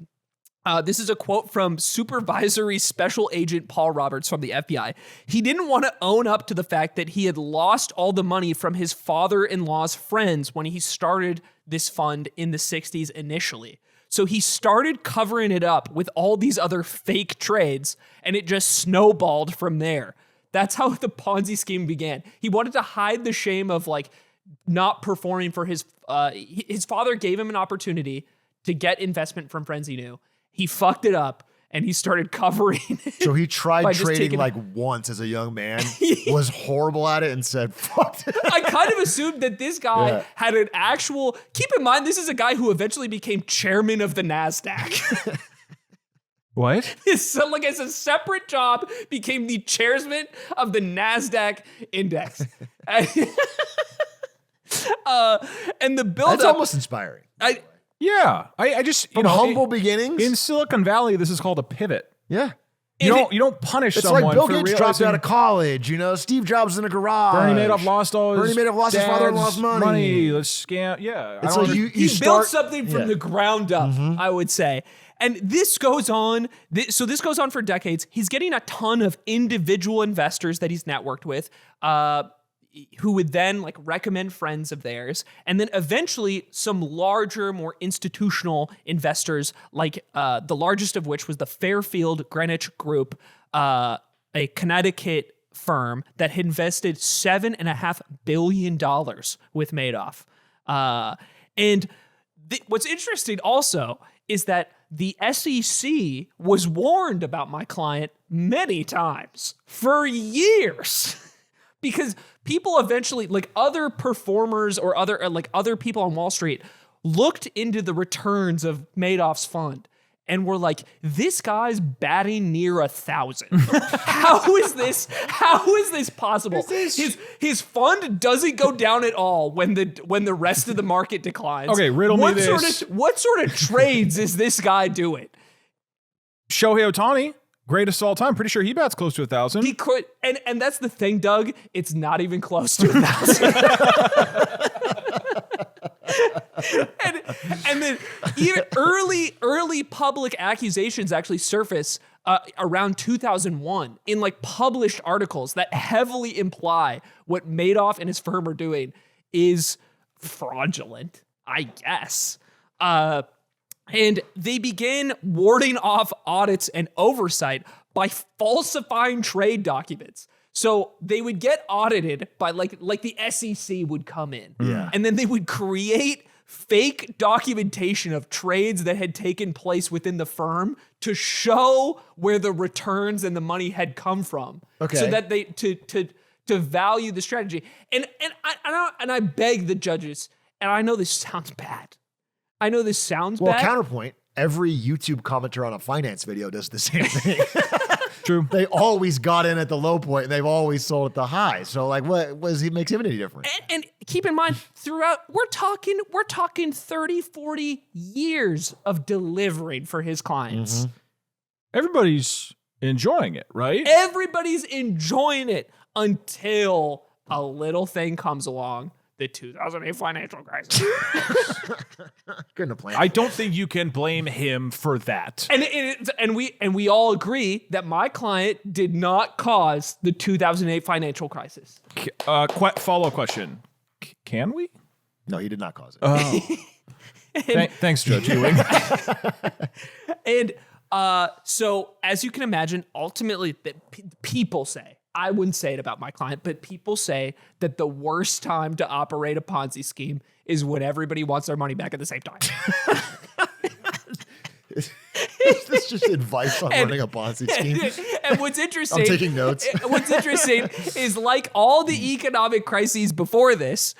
This is a quote from Supervisory Special Agent Paul Roberts from the FBI. He didn't want to own up to the fact that he had lost all the money from his father-in-law's friends when he started this fund in the 60s initially. So he started covering it up with all these other fake trades, and it just snowballed from there. That's how the Ponzi scheme began. He wanted to hide the shame of like not performing for his father gave him an opportunity to get investment from friends he knew. He fucked it up and he started covering it. So he tried by just trading taking- like once as a young man, was horrible at it, and said, fuck it. I kind of assumed that this guy had an actual, keep in mind, this is a guy who eventually became chairman of the NASDAQ. What? So like as a separate job, became the chairman of the NASDAQ index. And the That's build-up, almost inspiring. Yeah. I just, From humble beginnings. in Silicon Valley, this is called a pivot. Yeah. You don't punish It's someone like Bill for Gates dropped realizing out of college, Steve Jobs in a garage. Bernie Madoff lost all his Bernie Madoff lost his father-in-law's money. Let's scam. Yeah. It's like you he start, built something from the ground up, I would say. And this goes on. So this goes on for decades. He's getting a ton of individual investors that he's networked with, who would then like recommend friends of theirs. And then eventually some larger, more institutional investors, like the largest of which was the Fairfield Greenwich Group, a Connecticut firm that had invested $7.5 billion with Madoff. And what's interesting also is that the SEC was warned about my client many times for years because people eventually, like other performers or other people on Wall Street, looked into the returns of Madoff's fund and were like, this guy's batting near 1,000. How is this possible? His fund doesn't go down at all when the rest of the market declines. Okay, riddle me this. What sort of trades is this guy doing? Shohei Ohtani, greatest of all time. Pretty sure he bats close to 1,000. He could, and that's the thing, Doug. It's not even close to 1,000. and then even early public accusations actually surface around 2001 in like published articles that heavily imply what Madoff and his firm are doing is fraudulent, I guess. And they begin warding off audits and oversight by falsifying trade documents. So they would get audited by like the SEC would come in. Yeah. And then they would create fake documentation of trades that had taken place within the firm to show where the returns and the money had come from. Okay. So that they to value the strategy. And I beg the judges, and I know this sounds bad. Well, counterpoint, every YouTube commenter on a finance video does the same thing. True. They always got in at the low point and they've always sold at the high. So like what makes him any different? And keep in mind, throughout, we're talking 30, 40 years of delivering for his clients. Everybody's enjoying it, right? Everybody's enjoying it until a little thing comes along. The 2008 financial crisis. Couldn't have planned. I don't think you can blame him for that. And we all agree that my client did not cause the 2008 financial crisis. Follow-up question. Can we? No, he did not cause it. Oh. Thanks, Judge Ewing. And so, as you can imagine, ultimately, people say, I wouldn't say it about my client, but people say that the worst time to operate a Ponzi scheme is when everybody wants their money back at the same time. Is this just advice on running a Ponzi scheme? And what's interesting, I'm taking notes. What's interesting is like all the economic crises before this,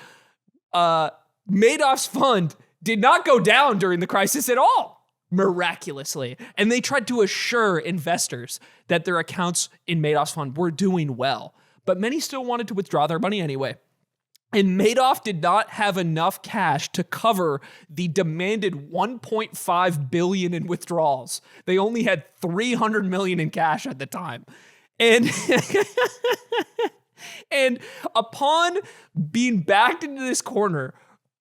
Madoff's fund did not go down during the crisis at all. Miraculously. And they tried to assure investors that their accounts in Madoff's fund were doing well. But many still wanted to withdraw their money anyway. And Madoff did not have enough cash to cover the demanded $1.5 billion in withdrawals. They only had $300 million in cash at the time. And and upon being backed into this corner,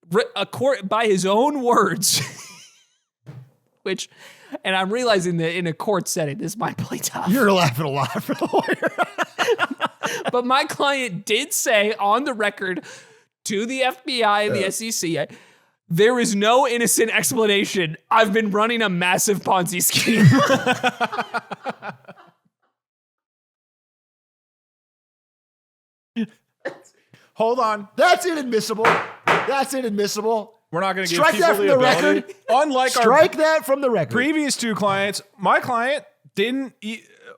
by his own words, which, and I'm realizing that in a court setting, this might play tough. You're laughing a lot for the lawyer. But my client did say on the record to the FBI and the SEC, there is no innocent explanation. I've been running a massive Ponzi scheme. Hold on. That's inadmissible. That's inadmissible. We're not going to give Strike people that from the the ability. record. Unlike Strike that from the record. previous two clients, my client didn't.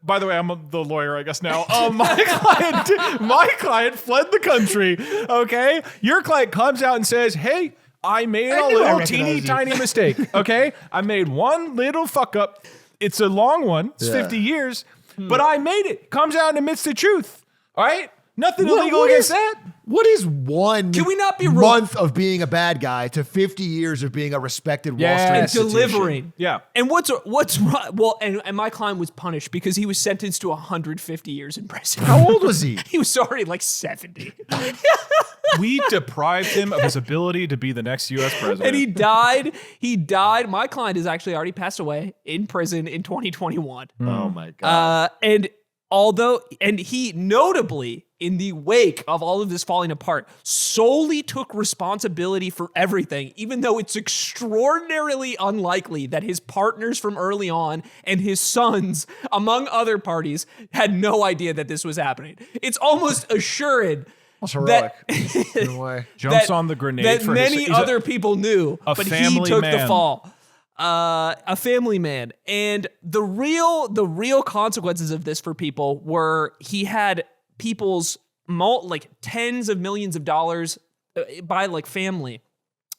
By the way, I'm the lawyer, I guess now. My client fled the country. Okay, your client comes out and says, "Hey, I made a little teeny tiny mistake. Okay, I made one little fuck up. It's a long one. It's 50 years, but I made it." Comes out and admits the truth. All right, nothing illegal against that. What is one Can we not be month of being a bad guy to 50 years of being a respected Wall Street Yes. institution? delivering? Yeah. And what's right? Well, and my client was punished because he was sentenced to 150 years in prison. How old was he? He was already like 70. We deprived him of his ability to be the next U.S. president. And he died. He died. My client has actually already passed away in prison in 2021. Oh my God. And he notably, in the wake of all of this falling apart, solely took responsibility for everything, even though it's extraordinarily unlikely that his partners from early on and his sons, among other parties, had no idea that this was happening. It's almost assured That's heroic. that, in a way. Jumps on the grenade that for many his, other people knew, a but he family took the man. fall. A family man, and the real consequences of this for people were he had people's like tens of millions of dollars by like family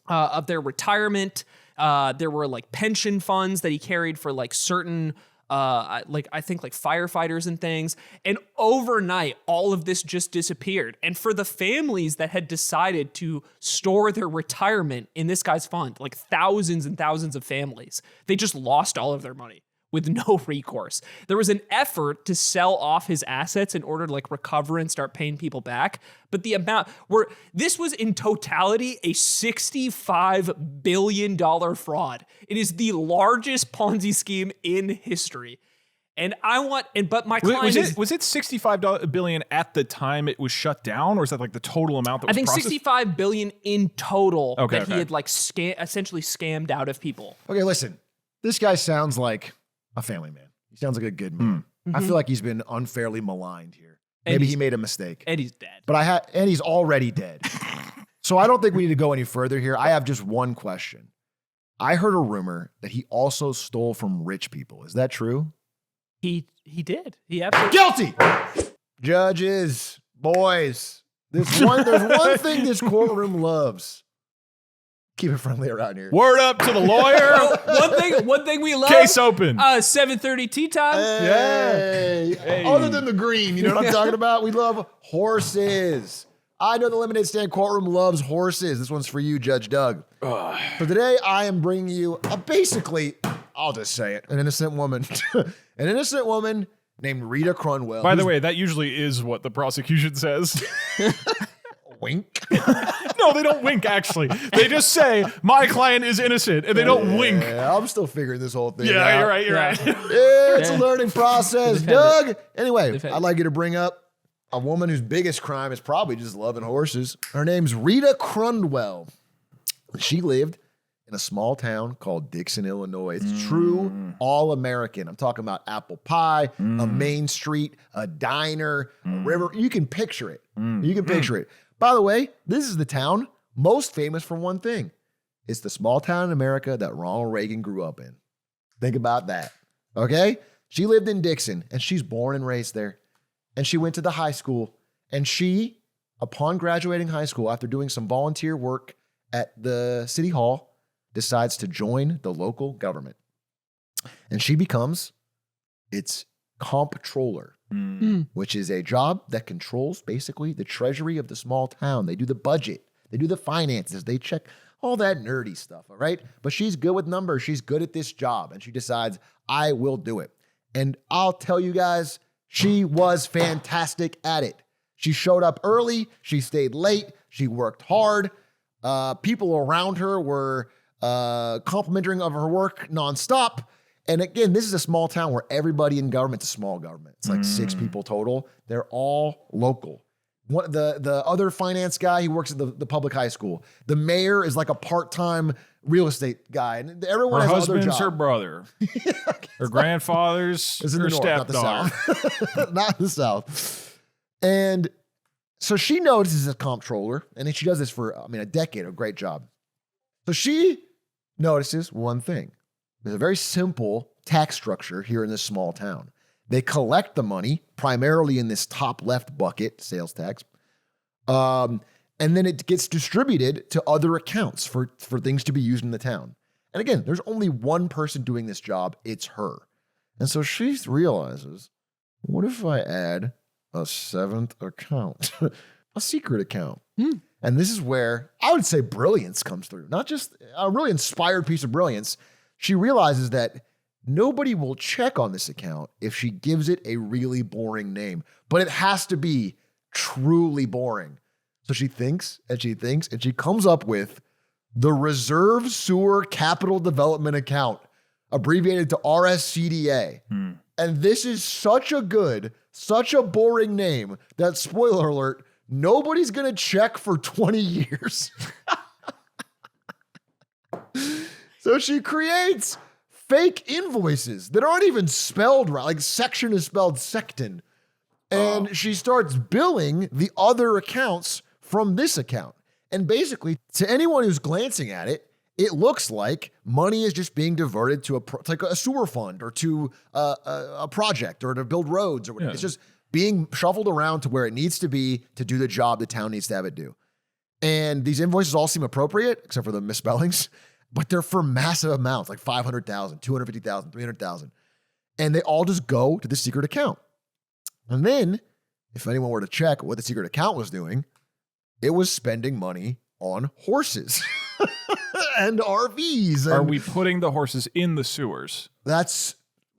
of their retirement. There were like pension funds that he carried for like certain like I think like firefighters and things. And overnight, all of this just disappeared. And for the families that had decided to store their retirement in this guy's fund, like thousands and thousands of families, they just lost all of their money with no recourse. There was an effort to sell off his assets in order to like recover and start paying people back. But the amount this was in totality a $65 billion fraud. It is the largest Ponzi scheme in history. And but my client was it $65 billion at the time it was shut down, or is that like the total amount that was I think processed? $65 billion in total Okay, that he had like essentially scammed out of people. Okay, listen. This guy sounds like a family man. He sounds like a good man. I feel like he's been unfairly maligned here. Maybe he made a mistake. And he's dead. But and he's already dead. So I don't think we need to go any further here. I have just one question. I heard a rumor that he also stole from rich people. Is that true? He did. He absolutely Guilty! Judges, boys, there's one thing this courtroom loves. Keep it friendly around here. Word up to the lawyer. one thing we love. Case open. 7:30 tea time. Hey. Other than the green, you know what I'm talking about? We love horses. I know the Lemonade Stand courtroom loves horses. This one's for you, Judge Doug. For today, I am bringing you basically, I'll just say it, an innocent woman. An innocent woman named Rita Crunwell. By the way, that usually is what the prosecution says. Wink. No, they don't wink, actually. They just say, my client is innocent, and they don't wink. Yeah, I'm still figuring this whole thing out. Yeah, you're right, you're right. It's a learning process, Doug. Anyway, Defend it. I'd like you to bring up a woman whose biggest crime is probably just loving horses. Her name's Rita Crunwell. She lived in a small town called Dixon, Illinois. It's true all-American. I'm talking about apple pie, a main street, a diner, a river. You can picture it. You can picture it. By the way, this is the town most famous for one thing. It's the small town in America that Ronald Reagan grew up in. Think about that, okay? She lived in Dixon, and she's born and raised there. And she went to the high school, and she, upon graduating high school, after doing some volunteer work at the city hall, decides to join the local government. And she becomes its comptroller, which is a job that controls basically the treasury of the small town. They do the budget, they do the finances, they check all that nerdy stuff, all right? But she's good with numbers. She's good at this job, and she decides, I will do it. And I'll tell you guys, she was fantastic at it. She showed up early, she stayed late, she worked hard. People around her were complimenting of her work nonstop. And again, this is a small town where everybody in government's a small government. It's like 6 people total. They're all local. The other finance guy, he works at the public high school. The mayor is like a part-time real estate guy. And everyone Her has other husband's jobs. her brother. Her grandfather's It's in her the north, not the stepdaughter. south. Not the south. And So she notices a comptroller, and then she does this for, a decade, a great job. So she notices one thing. There's a very simple tax structure here in this small town. They collect the money primarily in this top left bucket, sales tax, and then it gets distributed to other accounts for things to be used in the town. And again, there's only one person doing this job. It's her. And so she realizes, what if I add a seventh account, a secret account? And this is where I would say brilliance comes through, not just a really inspired piece of brilliance. She realizes that nobody will check on this account if she gives it a really boring name, but it has to be truly boring. So she thinks and she thinks and she comes up with the Reserve Sewer Capital Development Account, abbreviated to RSCDA. And this is such a boring name that, spoiler alert, nobody's going to check for 20 years. So she creates fake invoices that aren't even spelled right. Like section is spelled sectin. And she starts billing the other accounts from this account. And basically, to anyone who's glancing at it, it looks like money is just being diverted to like a sewer fund or to a project or to build roads or whatever. Yeah. It's just being shuffled around to where it needs to be to do the job the town needs to have it do. And these invoices all seem appropriate, except for the misspellings, but they're for massive amounts, like 500,000, 250,000, 300,000. And they all just go to the secret account. And then, if anyone were to check what the secret account was doing, it was spending money on horses and RVs. Are we putting the horses in the sewers?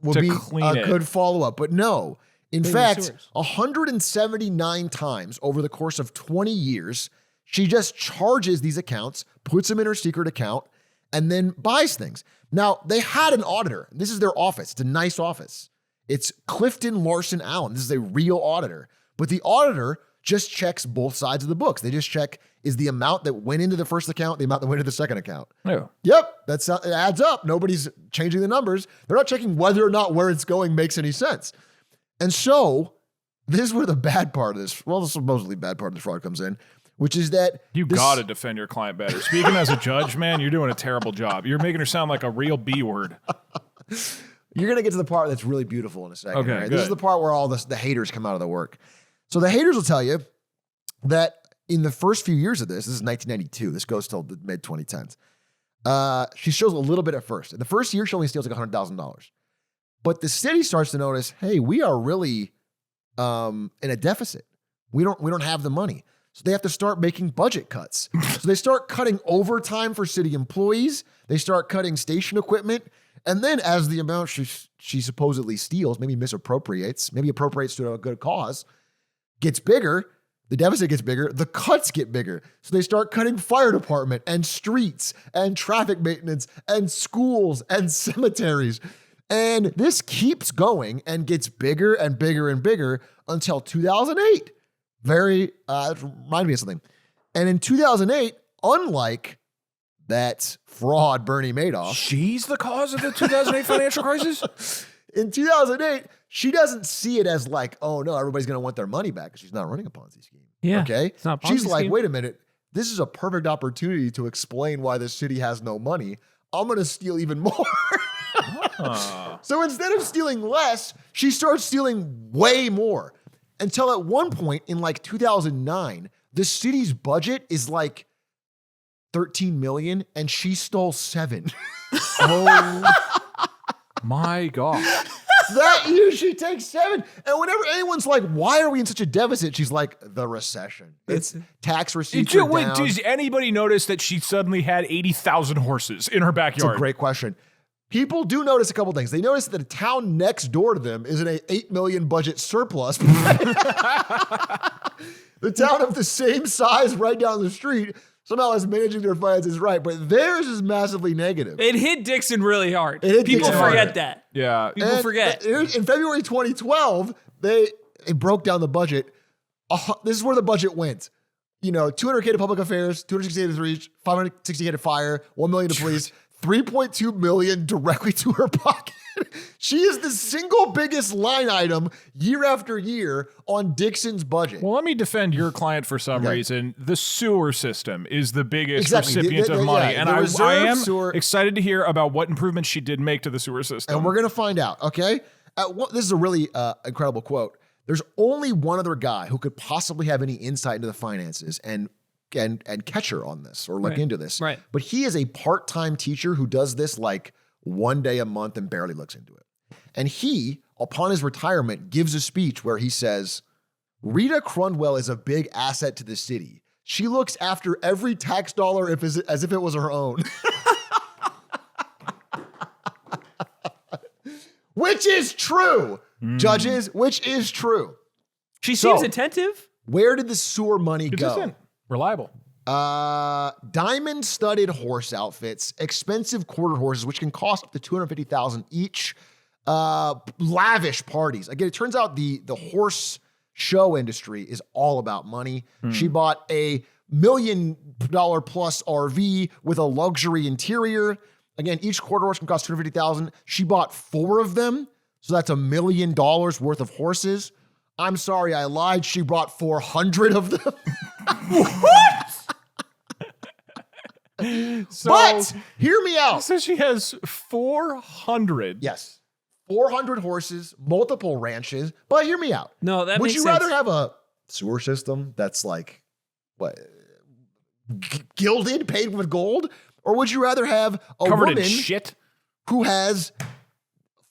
Would be a good follow-up, but no. In fact, 179 times over the course of 20 years, she just charges these accounts, puts them in her secret account, and then buys things. Now, they had an auditor. This is their office. It's a nice office. It's Clifton Larson Allen. This is a real auditor. But the auditor just checks both sides of the books. They just check, is the amount that went into the first account the amount that went into the second account? Yeah. Yep, it adds up. Nobody's changing the numbers. They're not checking whether or not where it's going makes any sense. And so this is where the bad part of this, well, the supposedly bad part of the fraud comes in, which is that you got to defend your client better. Speaking as a judge, man, you're doing a terrible job. You're making her sound like a real B word. You're going to get to the part that's really beautiful in a second. Okay, right? good. This is the part where all the haters come out of the work. So the haters will tell you that in the first few years of this is 1992. This goes till the mid 2010s. She shows a little bit at first. In the first year, she only steals like $100,000. But the city starts to notice, hey, we are really in a deficit. We don't have the money. So they have to start making budget cuts. So they start cutting overtime for city employees. They start cutting station equipment. And then as the amount she supposedly steals, maybe misappropriates, maybe appropriates to a good cause, gets bigger, the deficit gets bigger, the cuts get bigger. So they start cutting fire department and streets and traffic maintenance and schools and cemeteries. And this keeps going and gets bigger and bigger and bigger until 2008. It reminded me of something. And in 2008, unlike that fraud Bernie Madoff. She's the cause of the 2008 financial crisis? In 2008, she doesn't see it as like, oh no, everybody's going to want their money back because she's not running a Ponzi scheme. Yeah. Okay? It's not a Ponzi She's like, scheme. wait a minute. This is a perfect opportunity to explain why the city has no money. I'm going to steal even more. So instead of stealing less, she starts stealing way more. Until at one point in like 2009, the city's budget is like 13 million and she stole 7. Oh my God. That year she takes 7. And whenever anyone's like, why are we in such a deficit? She's like, the recession. It's tax receipts are down. Does anybody notice that she suddenly had 80,000 horses in her backyard? That's a great question. People do notice a couple things. They notice that the town next door to them is in a $8 million budget surplus. The town of the same size right down the street somehow is managing their finances right, but theirs is massively negative. It hit Dixon really hard. It hit People Dixon forget hard. that. Yeah. People forget. In February 2012, they broke down the budget. This is where the budget went. 200K to public affairs, 260K to reach, 560K to fire, $1 million to police, $3.2 million directly to her pocket. She is the single biggest line item year after year on Dixon's budget. Well, let me defend your client for some reason. The sewer system is the biggest Exactly. recipient of money. Yeah, and the I reserve am sewer- excited to hear about what improvements she did make to the sewer system. And we're going to find out, okay? This is a really incredible quote. There's only one other guy who could possibly have any insight into the finances and catch her on this or look into this. Right. But he is a part-time teacher who does this like one day a month and barely looks into it. And he, upon his retirement, gives a speech where he says, Rita Crundwell is a big asset to the city. She looks after every tax dollar as if it was her own. Which is true, judges, which is true. She seems So- attentive. Where did the sewer money go? Consistent. Reliable. Diamond-studded horse outfits, expensive quarter horses, which can cost up to $250,000 each. Lavish parties. Again, it turns out the horse show industry is all about money. She bought a $1 million plus RV with a luxury interior. Again, each quarter horse can cost $250,000. She bought 4 of them, so that's $1 million worth of horses. I'm sorry, I lied. She brought 400 of them. But hear me out. So she has 400. Yes, 400 horses, multiple ranches. But hear me out. No, that Would makes you sense. rather have a sewer system that's like what gilded, paid with gold, or would you rather have a Covered woman in shit. who has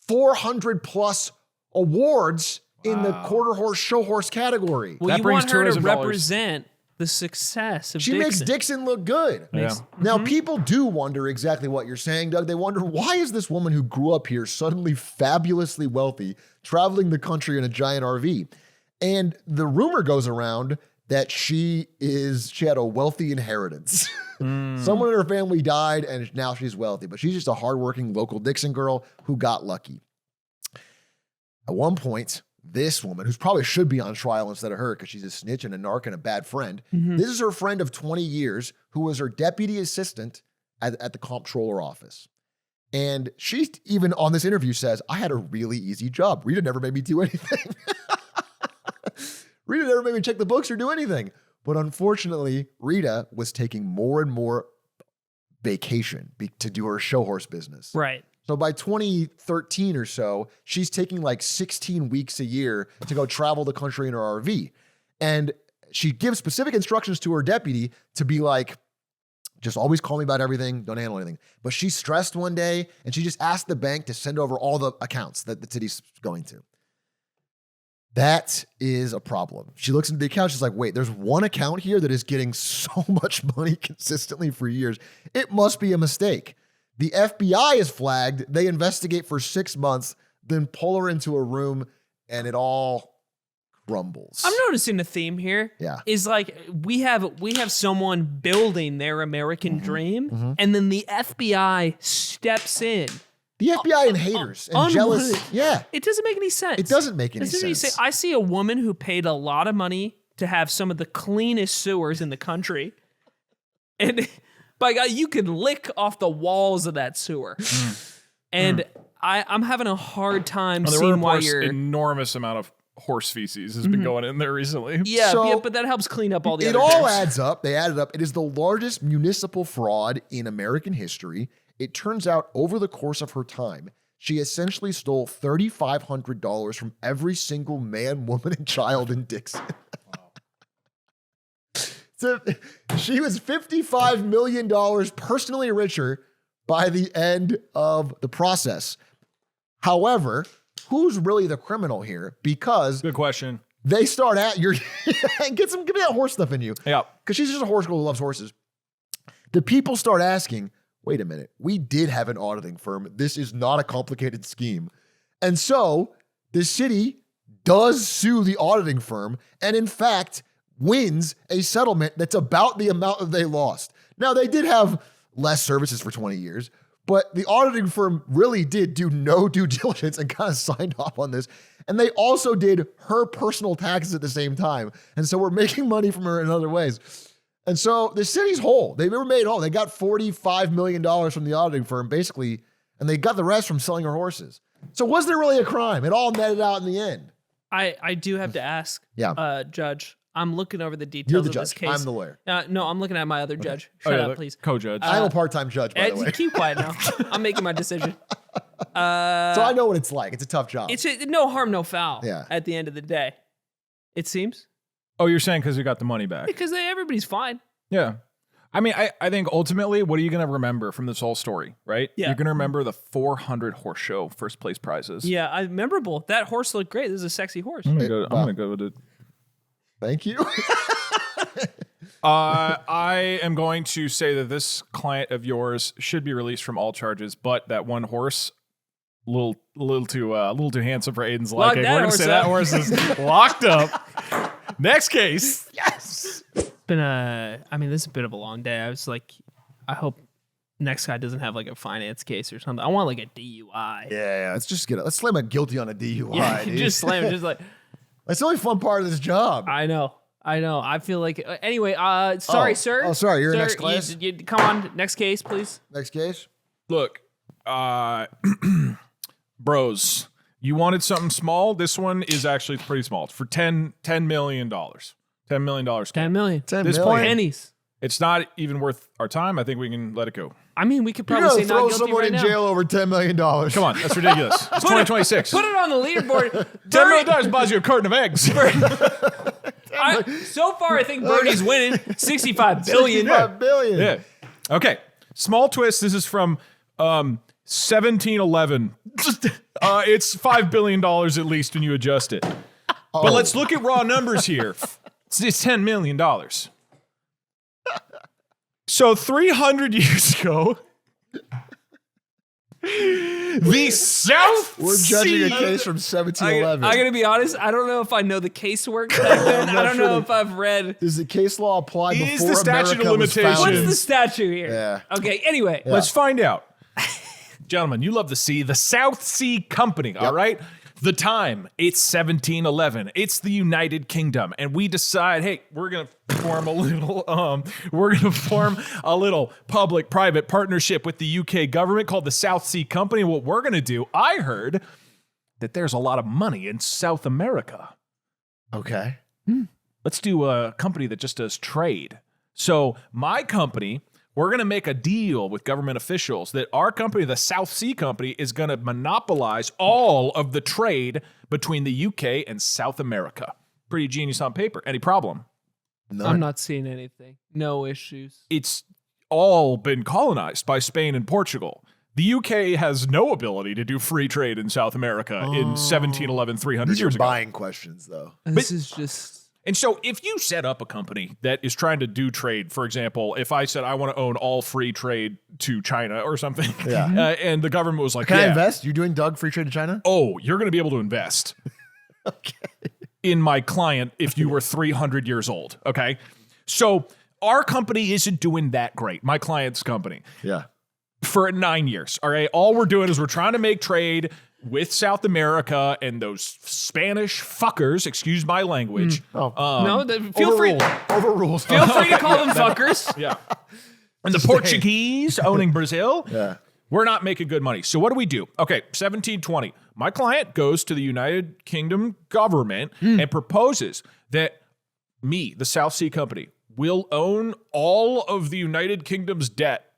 400 plus awards in the quarter horse, show horse category? Well, That you brings want her to tourism dollars. represent the success of She Dixon. makes Dixon look good. Yeah. Now, people do wonder exactly what you're saying, Doug. They wonder, why is this woman who grew up here suddenly fabulously wealthy, traveling the country in a giant RV? And the rumor goes around that she had a wealthy inheritance. Someone in her family died, and now she's wealthy. But she's just a hardworking local Dixon girl who got lucky. At one point, this woman, who's probably should be on trial instead of her because she's a snitch and a narc and a bad friend. This is her friend of 20 years who was her deputy assistant at the comptroller office. And she even on this interview says, I had a really easy job. Rita never made me do anything. Rita never made me check the books or do anything. But unfortunately, Rita was taking more and more vacation to do her show horse business. Right. So by 2013 or so, she's taking like 16 weeks a year to go travel the country in her RV. And she gives specific instructions to her deputy to be like, just always call me about everything, don't handle anything. But she stressed one day and she just asked the bank to send over all the accounts that the city's going to. That is a problem. She looks into the account, she's like, wait, there's one account here that is getting so much money consistently for years. It must be a mistake. The FBI is flagged. They investigate for 6 months, then pull her into a room, and it all crumbles. I'm noticing a theme here. Yeah. Is like we have someone building their American dream, and then the FBI steps in. The FBI and haters and jealous. Unwanted. Yeah, It doesn't make any sense. it doesn't make any As soon as you sense. say, I see a woman who paid a lot of money to have some of the cleanest sewers in the country, and by God, you could lick off the walls of that sewer. And I'm having a hard time There seeing were, why of course, you're. enormous amount of horse feces has been going in there recently. Yeah, but that helps clean up all the It other all things. adds up. They added up. It is the largest municipal fraud in American history. It turns out over the course of her time, she essentially stole $3,500 from every single man, woman, and child in Dixon. So she was $55 million personally richer by the end of the process. However, who's really the criminal here? Because Good question. they start at your give me that horse stuff in you. Yeah. Because she's just a horse girl who loves horses. The people start asking, wait a minute, we did have an auditing firm. This is not a complicated scheme. And so the city does sue the auditing firm and in fact wins a settlement that's about the amount that they lost. Now they did have less services for 20 years, but the auditing firm really did do no due diligence and kind of signed off on this. And they also did her personal taxes at the same time. And so we're making money from her in other ways. And so the city's whole. They were made whole. They got $45 million from the auditing firm, basically, and they got the rest from selling her horses. So was there really a crime? It all netted out in the end. I do have to ask, Judge. I'm looking over the details You're the of this judge. case. I'm the lawyer. No, I'm looking at my other judge. Shut up, please. Co-judge. I'm a part-time judge, by the way. Keep quiet now. I'm making my decision. So I know what it's like. It's a tough job. It's no harm, no foul. Yeah. At the end of the day, it seems Oh, you're saying because you got the money back? because everybody's fine. Yeah. I mean, I think ultimately, what are you going to remember from this whole story, right? Yeah. You're going to remember the 400 horse show first place prizes. Yeah, memorable. That horse looked great. This is a sexy horse. I'm going to go with it. Thank you. I am going to say that this client of yours should be released from all charges, but that one horse, a little too handsome for Aiden's liking. We're going to say that horse is locked up. Next case. Yes. It's been this is a bit of a long day. I was like, I hope next guy doesn't have like a finance case or something. I want like a DUI. Yeah. Let's slam a guilty on a DUI. Yeah, dude. just slam it. Just like, That's the only fun part of this job. I know. I feel like, anyway, sorry, sir. Oh, sorry. You're sir, next class? come on, next case, please. Next case. Look, bros, you wanted something small. This one is actually pretty small. It's for $10 million. $10 million. 10 million. 10 This million. point- Pennies. It's not even worth our time. I think we can let it go. I mean, we could You're probably going say to not throw guilty someone right in now. jail over $10 million. Come on, that's ridiculous. It's 2026. Put it on the leaderboard. $10 million buys you a carton of eggs. So far, I think Bernie's winning. $65 billion. $65 billion. Yeah. Okay. Small twist. This is from 1711. It's $5 billion at least when you adjust it. But let's look at raw numbers here. It's $10 million. So 300 years ago, the South We're judging a Sea- case from 1711. I gotta be honest. I don't know if I know the casework back then. I don't know if I've read. Does the case law apply Is before the statute of America was limitations- founded? What's the statute here? Yeah. Okay. Anyway, Let's find out. Gentlemen, you love the sea. The South Sea Company, all right? The time, it's 1711. It's the United Kingdom. And we decide, hey, we're going to form a little public-private partnership with the UK government called the South Sea Company. What we're going to do, I heard that there's a lot of money in South America. Okay. Let's do a company that just does trade. So my company, we're going to make a deal with government officials that our company, the South Sea Company, is going to monopolize all of the trade between the UK and South America. Pretty genius on paper. Any problem? None. I'm not seeing anything. No issues. It's all been colonized by Spain and Portugal. The UK has no ability to do free trade in South America in 1711, 300 These are years ago. buying questions, though. This is just. And so if you set up a company that is trying to do trade, for example, if I said I want to own all free trade to China or something, Yeah. And the government was like, Can I yeah, invest? You doing Doug free trade in China? oh, you're going to be able to invest in my client if you were 300 years old, okay? So our company isn't doing that great, my client's company, Yeah. for 9 years, all right? All we're doing is we're trying to make trade with South America and those Spanish fuckers, excuse my language. No, feel free. Overruled. Feel free to call them fuckers. Yeah. And the Portuguese owning Brazil, Yeah. we're not making good money. So what do we do? Okay, 1720. My client goes to the United Kingdom government and proposes that me, the South Sea Company, will own all of the United Kingdom's debt.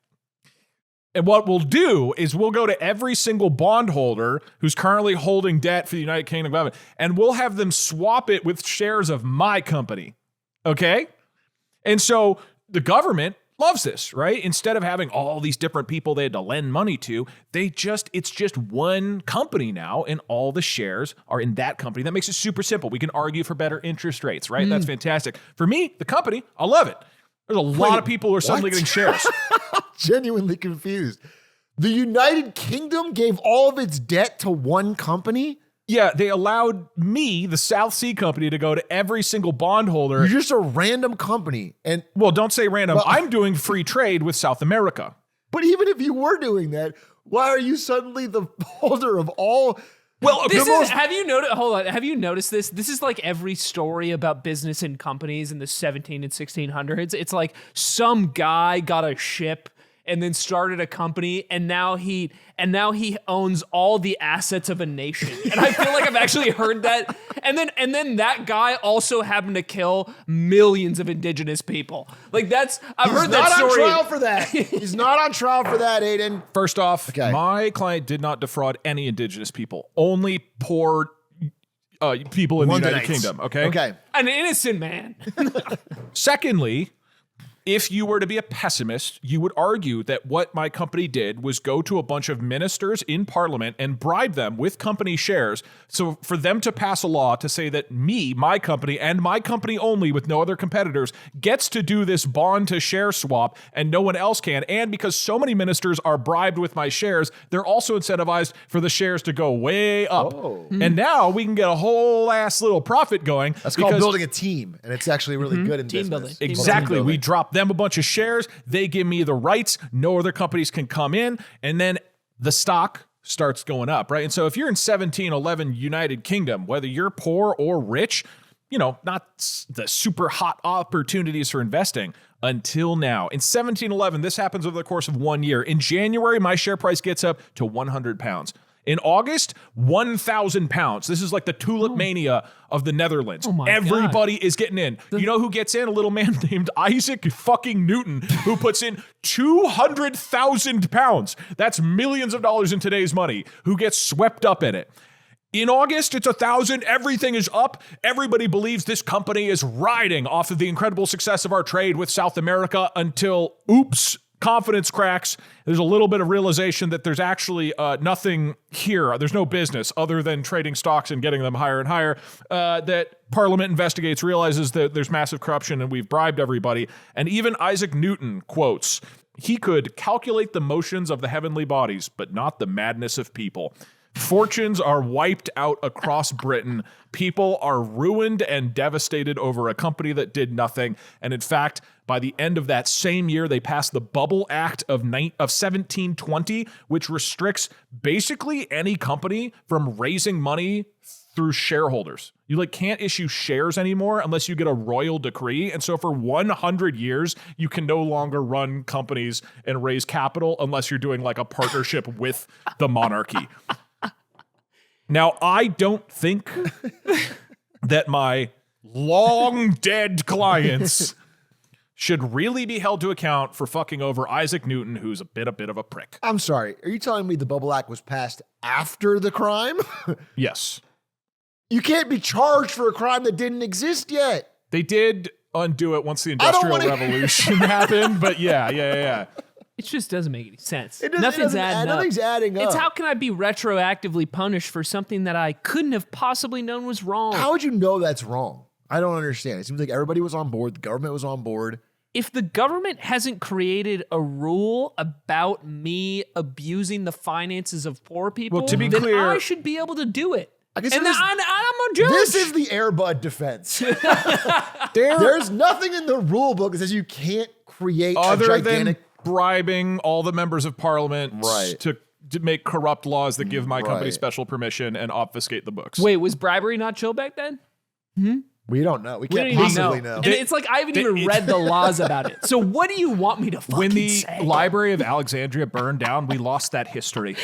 And what we'll do is we'll go to every single bondholder who's currently holding debt for the United Kingdom government, and we'll have them swap it with shares of my company. Okay? And so the government loves this, right? Instead of having all these different people they had to lend money to, it's just one company now, and all the shares are in that company. That makes it super simple. We can argue for better interest rates, right? That's fantastic. For me, the company, I love it. There's a lot of people who are suddenly getting shares. Genuinely confused. The United Kingdom gave all of its debt to one company? Yeah, they allowed me, the South Sea Company, to go to every single bondholder. You're just a random company. And Well, don't say random. Well- I'm doing free trade with South America. but even if you were doing that, why are you suddenly the holder of all? Well, This is, have you noticed? Hold on. Have you noticed this? This is like every story about business and companies in the 17 and 1600s. It's like some guy got a ship and then started a company, and now he owns all the assets of a nation. And I feel like I've actually heard that. And then that guy also happened to kill millions of indigenous people. Like I've heard that story. He's not on trial for that. He's not on trial for that, Aiden. First off, Okay. my client did not defraud any indigenous people, only poor people in the United Londonites. Kingdom. Okay. Okay. An innocent man. Secondly, if you were to be a pessimist, you would argue that what my company did was go to a bunch of ministers in parliament and bribe them with company shares. So for them to pass a law to say that my company, and my company only with no other competitors, gets to do this bond to share swap and no one else can. And because so many ministers are bribed with my shares, they're also incentivized for the shares to go way up. And now we can get a whole ass little profit going. That's called building a team, and it's actually really good in Team business. building. Exactly. We drop them a bunch of shares. They give me the rights. No other companies can come in. And then the stock starts going up, right? And so if you're in 1711 United Kingdom, whether you're poor or rich, not the super hot opportunities for investing until now. In 1711, this happens over the course of 1 year. In January, my share price gets up to 100 pounds. In August, 1,000 pounds. This is like the tulip mania of the Netherlands. Oh my Everybody is getting in. You know who gets in? A little man named Isaac fucking Newton, who puts in 200,000 pounds. That's millions of dollars in today's money, who gets swept up in it. In August, it's 1,000. Everything is up. Everybody believes this company is riding off of the incredible success of our trade with South America until, oops, confidence cracks. There's a little bit of realization that there's actually nothing here. There's no business other than trading stocks and getting them higher and higher. That Parliament investigates, realizes that there's massive corruption and we've bribed everybody. And even Isaac Newton quotes, he could calculate the motions of the heavenly bodies, but not the madness of people. Fortunes are wiped out across Britain. People are ruined and devastated over a company that did nothing. And in fact, by the end of that same year, they passed the Bubble Act of 1720, which restricts basically any company from raising money through shareholders. You can't issue shares anymore unless you get a royal decree. And so for 100 years, you can no longer run companies and raise capital unless you're doing like a partnership with the monarchy. Now, I don't think that my long dead clients should really be held to account for fucking over Isaac Newton, who's a bit of a prick. I'm sorry. Are you telling me the Bubble Act was passed after the crime? Yes. You can't be charged for a crime that didn't exist yet. They did undo it once the Industrial Revolution happened, but yeah. It just doesn't make any sense. Nothing's adding up. It's how can I be retroactively punished for something that I couldn't have possibly known was wrong? How would you know that's wrong? I don't understand. It seems like everybody was on board. The government was on board. If the government hasn't created a rule about me abusing the finances of poor people, Well, to be then clear, I should be able to do it. I guess And this- I'm a judge. This is the Airbud defense. There's nothing in the rule book that says you can't create other a gigantic... than bribing all the members of parliament Right. to make corrupt laws that give my company Right. special permission and obfuscate the books. Wait, was bribery not chill back then? We don't know. We We can't don't even possibly know. know. And it's like I haven't even read the laws about it. So what do you want me to fucking When the say? Library of Alexandria burned down, we lost that history.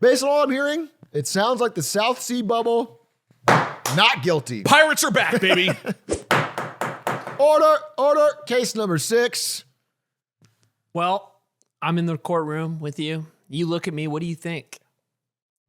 Based on all I'm hearing, it sounds like the South Sea bubble, not guilty. Pirates are back, baby. Order, case number 6. Well, I'm in the courtroom with you. You look at me. What do you think?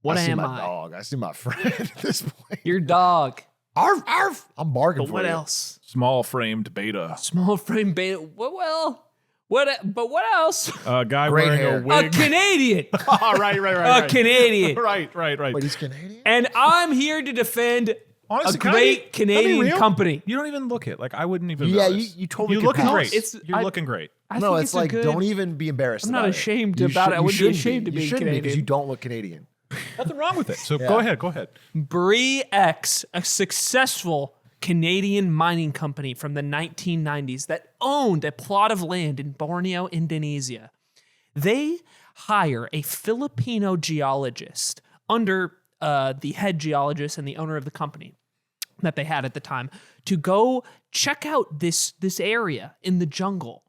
What I see am my I? dog. I see my friend at this point. Your dog. Arf, arf. I'm barking But for what you. else? Small framed beta. Small frame beta. Well, but what else? A guy Great wearing hair. a A wig. Canadian. Oh, right. A Canadian. Right. Wait, he's Canadian? And I'm here to defend Honestly, a can I be- great can I be Canadian real? company. You don't even look it. Like I wouldn't even. Yeah, notice. you totally You could looking tell. great. It's- You're I- looking great. I No, think it's like, a good, don't even be embarrassed I'm about not it. ashamed You about it. I wouldn't be shouldn't ashamed to be You shouldn't be because Canadian. you don't look Canadian. Nothing wrong with it. So Yeah. go ahead. Bre-X, a successful Canadian mining company from the 1990s that owned a plot of land in Borneo, Indonesia. They hire a Filipino geologist under the head geologist and the owner of the company that they had at the time to go check out this area in the jungle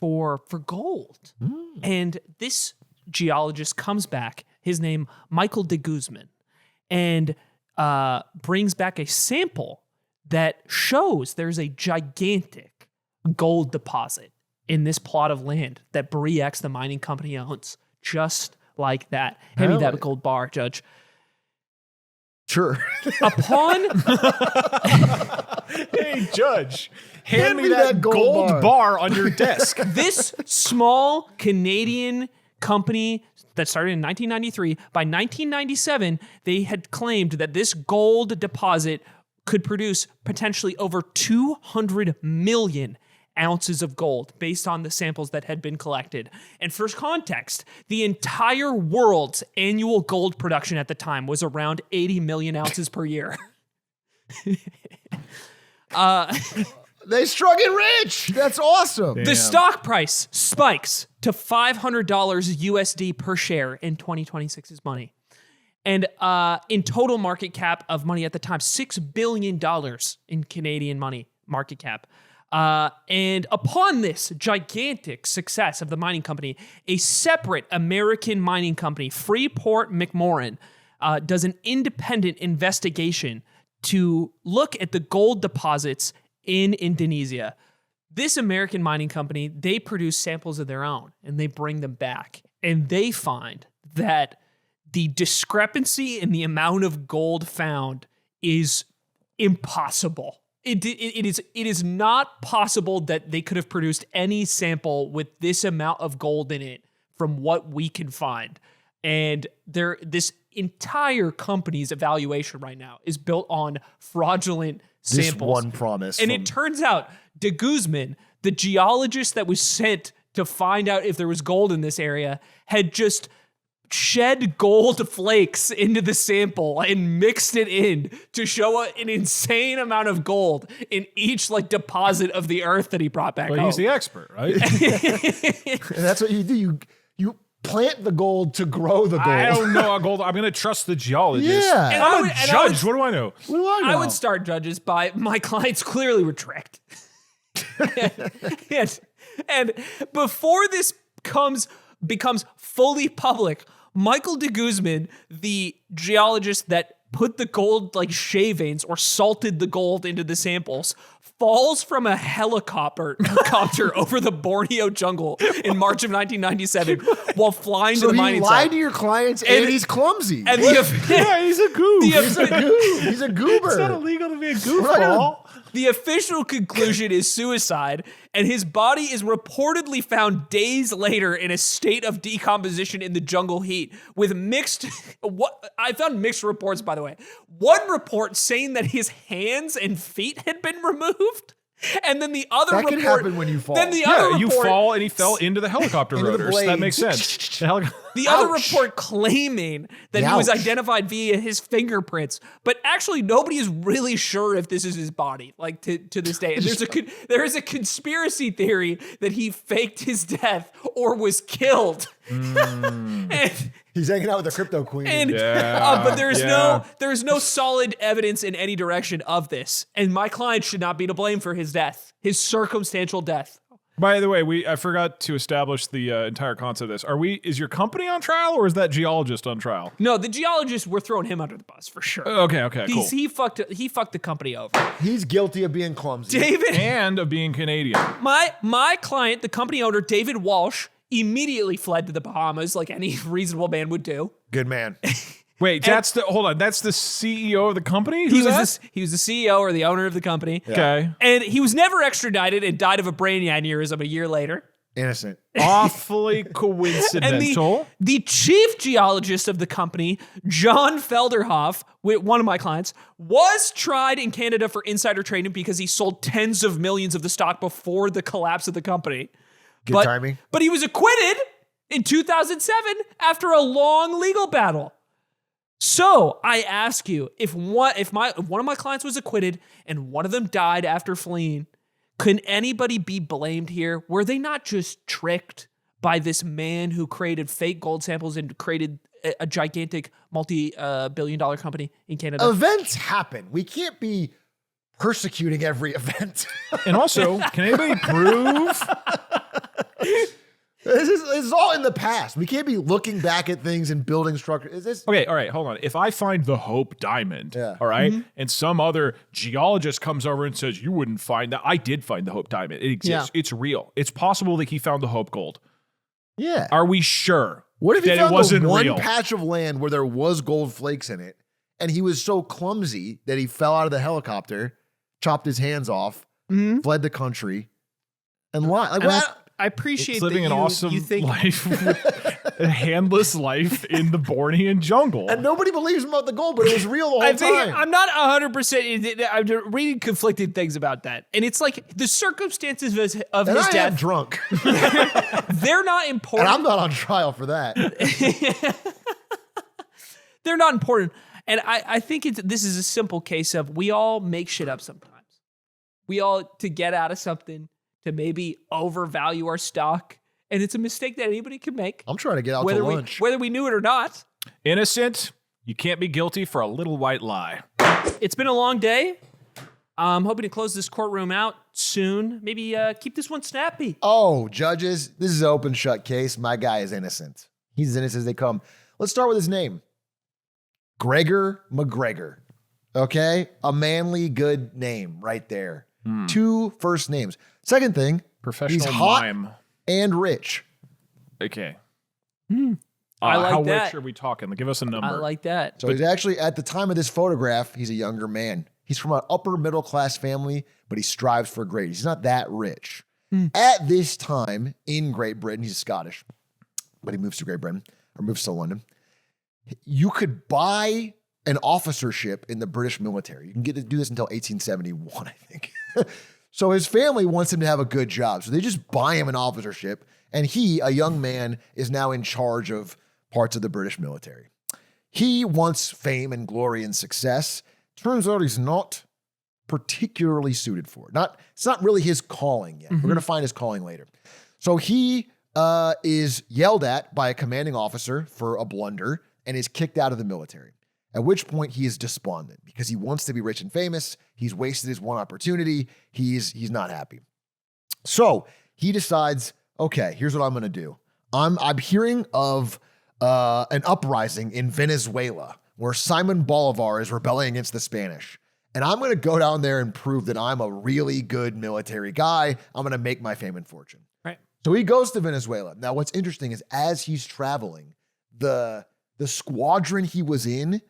for gold. And this geologist comes back, his name Michael de Guzman, and brings back a sample that shows there's a gigantic gold deposit in this plot of land that Bre-X, the mining company, owns. Just like that. Hand me that gold bar, Judge. Sure. Upon Hey, Judge, hand me that gold bar on your desk. this small Canadian company that started in 1993, by 1997, they had claimed that this gold deposit could produce potentially over 200 million ounces of gold based on the samples that had been collected. And for context, the entire world's annual gold production at the time was around 80 million ounces per year. They struck it rich. That's awesome. The stock price spikes to $500 USD per share in 2026's money. And in total market cap of money at the time, $6 billion in Canadian money market cap. And upon this gigantic success of the mining company, a separate American mining company, Freeport-McMoRan, does an independent investigation to look at the gold deposits in Indonesia. This American mining company, they produce samples of their own and they bring them back. And they find that the discrepancy in the amount of gold found is impossible. It is not possible that they could have produced any sample with this amount of gold in it from what we can find. And this entire company's evaluation right now is built on fraudulent samples. This one promise. And it turns out de Guzman, the geologist that was sent to find out if there was gold in this area, had just shed gold flakes into the sample and mixed it in to show an insane amount of gold in each deposit of the earth that he brought back home. He's the expert, right? And that's what you do. You plant the gold to grow the gold. I don't know how gold. I'm going to trust the geologist. Yeah. And I'm a judge. What do I know? What do I know? I would start judges by my clients clearly retract. and before this becomes fully public, Michael de Guzman, the geologist that put the gold shavings or salted the gold into the samples, falls from a helicopter over the Borneo jungle in March of 1997 while flying to the mining site. So he lied to your clients and he's clumsy. And Yeah, he's a goof. He's a goober. It's not illegal to be a goofball. The official conclusion is suicide, and his body is reportedly found days later in a state of decomposition in the jungle heat with mixed... I found mixed reports, by the way. One report saying that his hands and feet had been removed, and then the other That report... can happen when you fall. Then the other You report... fall and he fell into the helicopter Into the rotors. That blade. makes sense. The other Ouch. report claiming that he was Ouch. identified via his fingerprints, but actually nobody is really sure if this is his body, to this day. And there is a conspiracy theory that he faked his death or was killed. And He's hanging out with the crypto queen. but there's no solid evidence in any direction of this. And my client should not be to blame for his death, his circumstantial death. By the way, I forgot to establish the entire concept of this. Is your company on trial or is that geologist on trial? No, the geologist, we're throwing him under the bus for sure. Okay, cool. He fucked the company over. He's guilty of being clumsy. David, And of being Canadian. my client, the company owner, David Walsh, immediately fled to the Bahamas like any reasonable man would do. Good man. Wait, that's the CEO of the company? He Who's was that? he was the CEO or the owner of the company. Okay. And he was never extradited and died of a brain aneurysm a year later. Innocent. Awfully coincidental. And the chief geologist of the company, John Felderhoff, one of my clients, was tried in Canada for insider trading because he sold tens of millions of the stock before the collapse of the company. Good timing. But he was acquitted in 2007 after a long legal battle. So I ask you, if one of my clients was acquitted and one of them died after fleeing, can anybody be blamed here? Were they not just tricked by this man who created fake gold samples and created a gigantic multi-billion-dollar company in Canada? Events happen. We can't be persecuting every event. And also, can anybody prove This is all in the past. We can't be looking back at things and building structure. Is this? Okay, all right, hold on. If I find the Hope Diamond, all right, and some other geologist comes over and says, you wouldn't find that. I did find the Hope Diamond. It exists. Yeah. It's real. It's possible that he found the Hope Gold. Yeah. Are we sure What if he that found it wasn't the one real? patch of land where there was gold flakes in it, and he was so clumsy that he fell out of the helicopter, chopped his hands off, fled the country, and lied? Like, I appreciate It's living that an awesome life, a handless life in the Bornean jungle. and nobody believes him about the gold, but it was real the whole I think time. I'm not 100%. I'm reading conflicted things about that, and it's like the circumstances of and his I am death. drunk, They're not and important. I'm not on trial for that. They're not important, and I think this is a simple case of we all make shit up sometimes. We all to get out of something, to maybe overvalue our stock, and it's a mistake that anybody can make. I'm trying to get out whether to lunch. whether we knew it or not. Innocent, you can't be guilty for a little white lie. It's been a long day. I'm hoping to close this courtroom out soon. Maybe keep this one snappy. Oh, judges, this is an open shut case. My guy is innocent. He's as innocent as they come. Let's start with his name. Gregor McGregor. Okay? A manly, good name right there. 2 first names. Second thing, Professional he's hot mime. and rich. Okay. I like how that. rich are we talking? Give us a number. I like that. So he's actually, at the time of this photograph, he's a younger man. He's from an upper middle class family, but he strives for great. He's not that rich. At this time in Great Britain, he's Scottish, but he moves to Great Britain or moves to London. You could buy an officership in the British military. You can get to do this until 1871, I think. So his family wants him to have a good job. So they just buy him an officership. And he, a young man, is now in charge of parts of the British military. He wants fame and glory and success. Turns out he's not particularly suited for it. It's not really his calling yet. We're going to find his calling later. So he is yelled at by a commanding officer for a blunder and is kicked out of the military. At which point he is despondent because he wants to be rich and famous. He's wasted his one opportunity. He's not happy. So he decides, okay, here's what I'm going to do. I'm hearing of an uprising in Venezuela where Simon Bolivar is rebelling against the Spanish. And I'm going to go down there and prove that I'm a really good military guy. I'm going to make my fame and fortune. Right. So he goes to Venezuela. Now, what's interesting is as he's traveling, the squadron he was in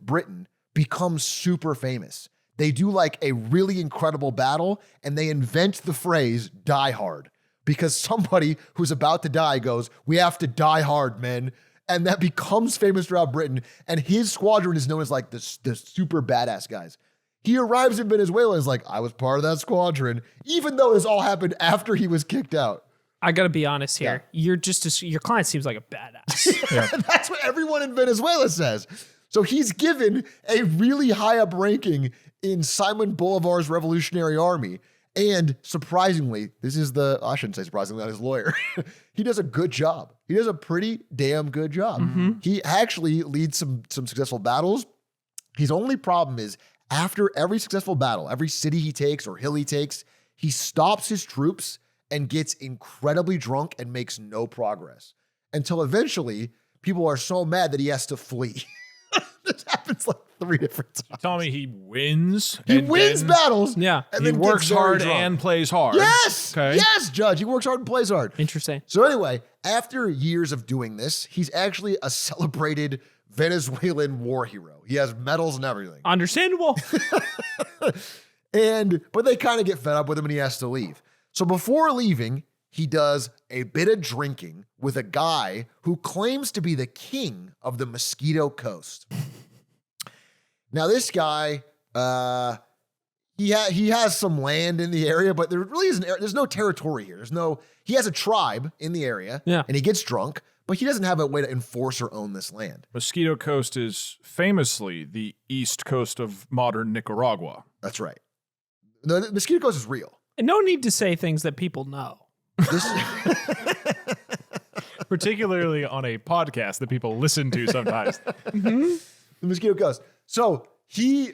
Britain becomes super famous. They do like a really incredible battle and they invent the phrase die hard because somebody who's about to die goes, we have to die hard, men. And that becomes famous throughout Britain. And his squadron is known as like the super badass guys. He arrives in Venezuela and is like, I was part of that squadron, even though this all happened after he was kicked out. I got to be honest here. Your client seems like a badass. That's what everyone in Venezuela says. So he's given a really high up ranking in Simon Bolivar's Revolutionary Army. And surprisingly, I shouldn't say surprisingly, not his lawyer. He does a good job. He does a pretty damn good job. He actually leads some successful battles. His only problem is after every successful battle, every city he takes or hill he takes, he stops his troops and gets incredibly drunk and makes no progress until eventually people are so mad that he has to flee. This happens like 3 different times. Tell me he wins. He wins battles. Yeah. And He then works gets very hard drunk. and plays hard. Yes. Okay. Yes, Judge. He works hard and plays hard. Interesting. So anyway, after years of doing this, he's actually a celebrated Venezuelan war hero. He has medals and everything. Understandable. But they kind of get fed up with him and he has to leave. So before leaving, he does a bit of drinking with a guy who claims to be the king of the Mosquito Coast. Now, this guy, he has some land in the area, but there really isn't. There's no territory here. He has a tribe in the area, and he gets drunk, but he doesn't have a way to enforce or own this land. Mosquito Coast is famously the east coast of modern Nicaragua. That's right. The Mosquito Coast is real. And no need to say things that people know. Particularly on a podcast that people listen to sometimes. The Mosquito Coast. So he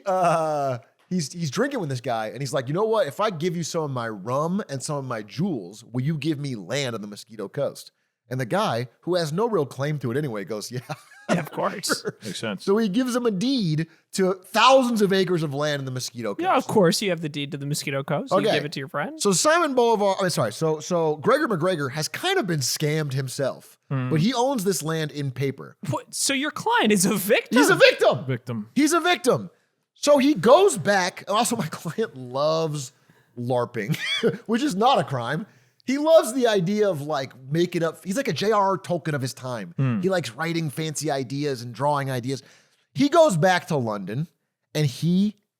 he's drinking with this guy, and he's like, you know what? If I give you some of my rum and some of my jewels, will you give me land on the Mosquito Coast? And the guy, who has no real claim to it anyway, goes, yeah. Yeah, of course. Makes sense. So he gives him a deed to thousands of acres of land in the Mosquito Coast. Yeah, of course. You have the deed to the Mosquito Coast. Okay. You give it to your friend. So Simon Bolivar, so Gregor McGregor has kind of been scammed himself, but he owns this land in paper. What? So your client is a victim? He's a victim. Victim. He's a victim. So he goes back. And also, my client loves LARPing, which is not a crime. He loves the idea of like making up. He's like a J.R.R. Tolkien of his time. He likes writing fancy ideas and drawing ideas. He goes back to London and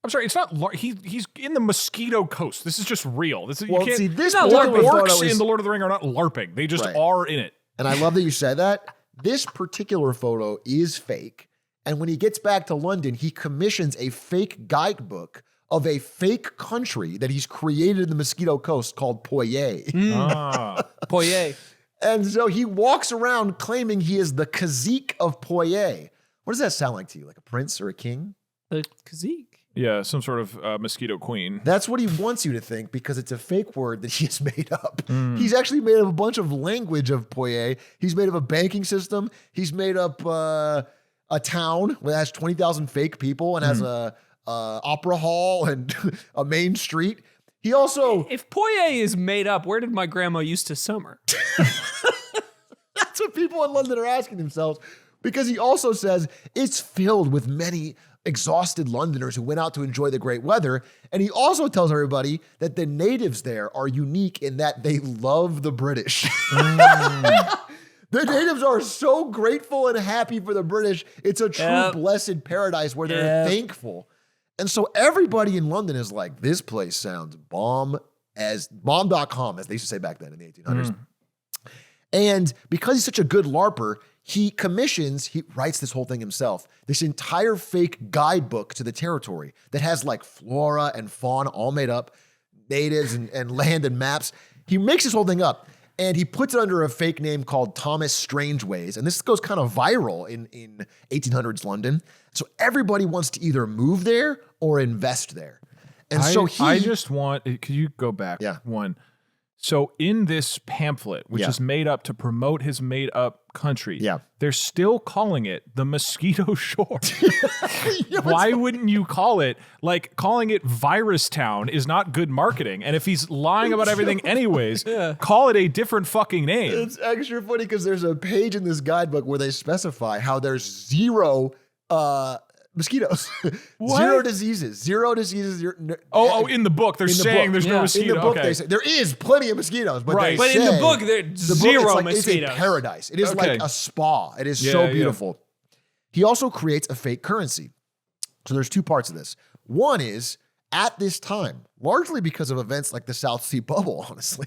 I'm sorry, it's not. He's in the Mosquito Coast. This is just real. This is Well, you can't. see, this orcs particular photo is- in the Lord of the Ring are not LARPing. They just Right. are in it. And I love that you said that. This particular photo is fake. And when he gets back to London, he commissions a fake guidebook of a fake country that he's created in the Mosquito Coast called Poyais. Poyais. And so he walks around claiming he is the cazique of Poyais. What does that sound like to you? Like a prince or a king? The Kazik. Yeah, some sort of mosquito queen. That's what he wants you to think because it's a fake word that he has made up. He's actually made up a bunch of language of Poyais. He's made up a banking system. He's made up a town that has 20,000 fake people and has a opera hall and a main street. He also... If Poyais is made up, where did my grandma used to summer? That's what people in London are asking themselves because he also says it's filled with many exhausted Londoners who went out to enjoy the great weather. And he also tells everybody that the natives there are unique in that they love the British. The natives are so grateful and happy for the British. It's a true blessed paradise where they're thankful. And so everybody in London is like, this place sounds bomb.com, as they used to say back then in the 1800s. And because he's such a good LARPer, he writes this whole thing himself, this entire fake guidebook to the territory that has like flora and fauna all made up, natives and land and maps. He makes this whole thing up and he puts it under a fake name called Thomas Strangeways. And this goes kind of viral in 1800s London. So everybody wants to either move there or invest there. And I just want, could you go back one? So in this pamphlet, which is made up to promote his made up country, they're still calling it the Mosquito Shore. Why wouldn't you call it, like calling it Virus Town is not good marketing. And if he's lying about everything anyways, call it a different fucking name. It's extra funny because there's a page in this guidebook where they specify how there's zero mosquitoes. Zero diseases. In the book, they're saying there's no mosquito. In the book, they say there is plenty of mosquitoes, but Right. But in the book, there's zero mosquitoes. It's a paradise. It is like a spa. It is so beautiful. He also creates a fake currency. So there's two parts of this. One is at this time, largely because of events like the South Sea Bubble, honestly,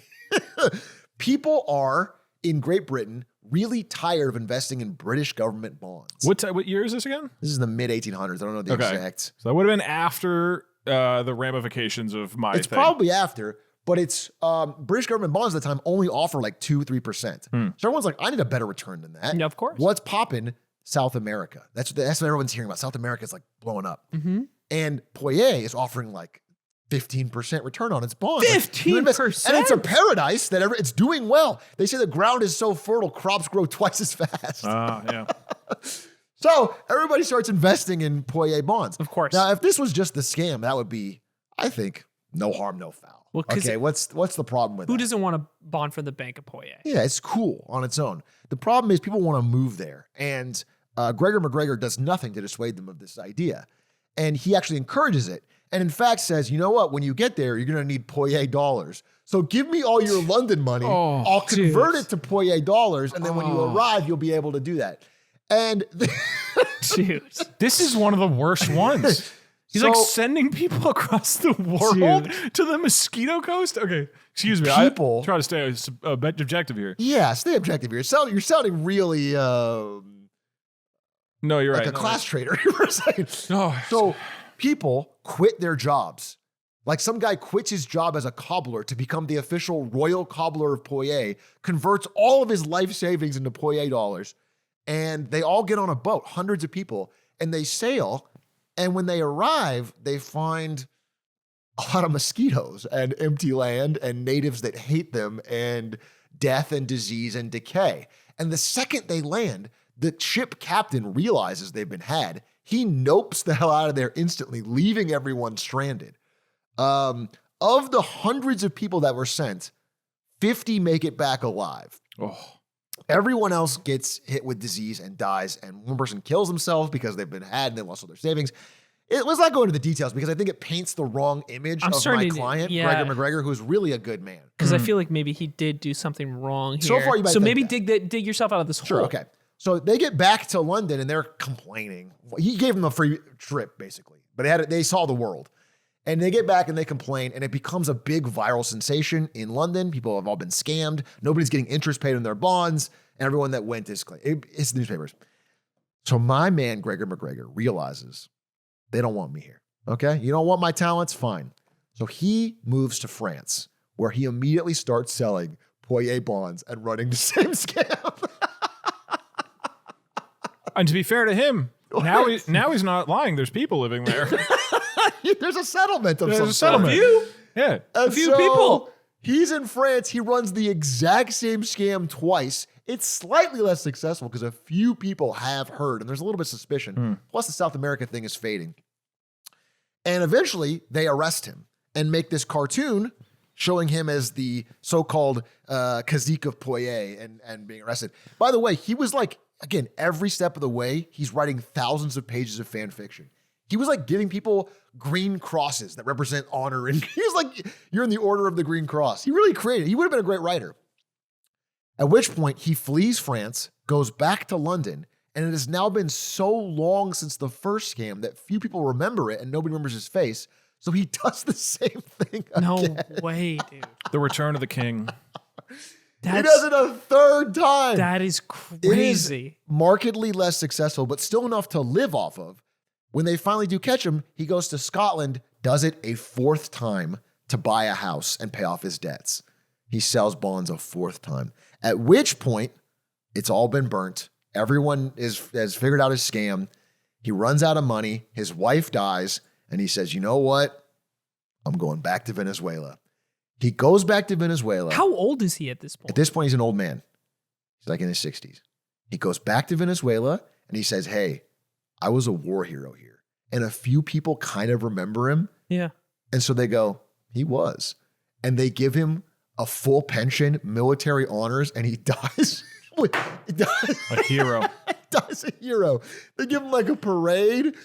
people are in Great Britain really tired of investing in British government bonds. What year is this again? This is the mid 1800s. I don't know the exact. So that would have been after the ramifications of my It's probably after, but it's British government bonds at the time only offer like 2-3%. So everyone's like, I need a better return than that. Yeah, of course. What's popping? South America. That's what everyone's hearing about. South America is like blowing up. And Poyais is offering like 15% return on its bond. 15%? And it's a paradise that it's doing well. They say the ground is so fertile, crops grow twice as fast. So everybody starts investing in Poyais bonds. Of course. Now, if this was just the scam, that would be, I think, no harm, no foul. Well, okay, what's the problem with Who that? doesn't want to bond for the Bank of Poyais? Yeah, it's cool on its own. The problem is people want to move there. And Gregor McGregor does nothing to dissuade them of this idea. And he actually encourages it. And in fact says, you know what? When you get there, you're going to need Poyais dollars. So give me all your London money. I'll convert it to Poyais dollars. And then when you arrive, you'll be able to do that. And Dude. This is one of the worst ones. He's like sending people across the world to the Mosquito Coast. Okay, excuse me. People- I try to stay objective here. yeah, stay objective here. You're sounding really No, you're like right. a class trader. You were saying. Oh, So people quit their jobs. Like some guy quits his job as a cobbler to become the official royal cobbler of Poyais, converts all of his life savings into Poyais dollars, and they all get on a boat, hundreds of people, and they sail. And when they arrive, they find a lot of mosquitoes and empty land and natives that hate them and death and disease and decay. And the second they land, the ship captain realizes they've been had. He nopes the hell out of there instantly, leaving everyone stranded. Of the hundreds of people that were sent, 50 make it back alive. Oh. Everyone else gets hit with disease and dies, and one person kills themselves because they've been had and they lost all their savings. Let's not go into the details because I think it paints the wrong image of my client, Gregor McGregor, who's really a good man. Because I feel like maybe he did do something wrong here. So far, you might so think maybe that. dig yourself out of this hole. Sure, okay. So they get back to London and they're complaining. He gave them a free trip, basically, but they saw the world. And they get back and they complain, and it becomes a big viral sensation in London. People have all been scammed. Nobody's getting interest paid on their bonds. And everyone that went is it's the newspapers. So my man, Gregor McGregor, realizes they don't want me here. Okay? You don't want my talents? Fine. So he moves to France, where he immediately starts selling Poyais bonds and running the same scam. And to be fair to him, now he's not lying. There's people living there. There's a settlement of There's some a settlement. Few? Yeah. And A few people. He's in France. He runs the exact same scam twice. It's slightly less successful because a few people have heard, and there's a little bit of suspicion. Plus, the South America thing is fading. And eventually, they arrest him and make this cartoon showing him as the so-called cazique of Poyais and being arrested. By the way, he was like, again, every step of the way, he's writing thousands of pages of fan fiction. He was like giving people green crosses that represent honor. And he was like, you're in the Order of the Green Cross. He really created, he would have been a great writer. At which point he flees France, goes back to London, and it has now been so long since the first scam that few people remember it and nobody remembers his face. So he does the same thing again. No way, dude. The Return of the King. He does it a third time. That is It crazy. is markedly less successful, but still enough to live off of. When they finally do catch him, he goes to Scotland, does it a fourth time to buy a house and pay off his debts. He sells bonds a fourth time. At which point, it's all been burnt. Everyone has figured out his scam. He runs out of money. His wife dies. And he says, you know what? I'm going back to Venezuela. He goes back to Venezuela. How old is he at this point? At this point, he's an old man. He's like in his 60s. He goes back to Venezuela and he says, hey, I was a war hero here. And a few people kind of remember him. Yeah. And so they go, he was. And they give him a full pension, military honors, and he dies. A hero. He dies a hero. They give him like a parade.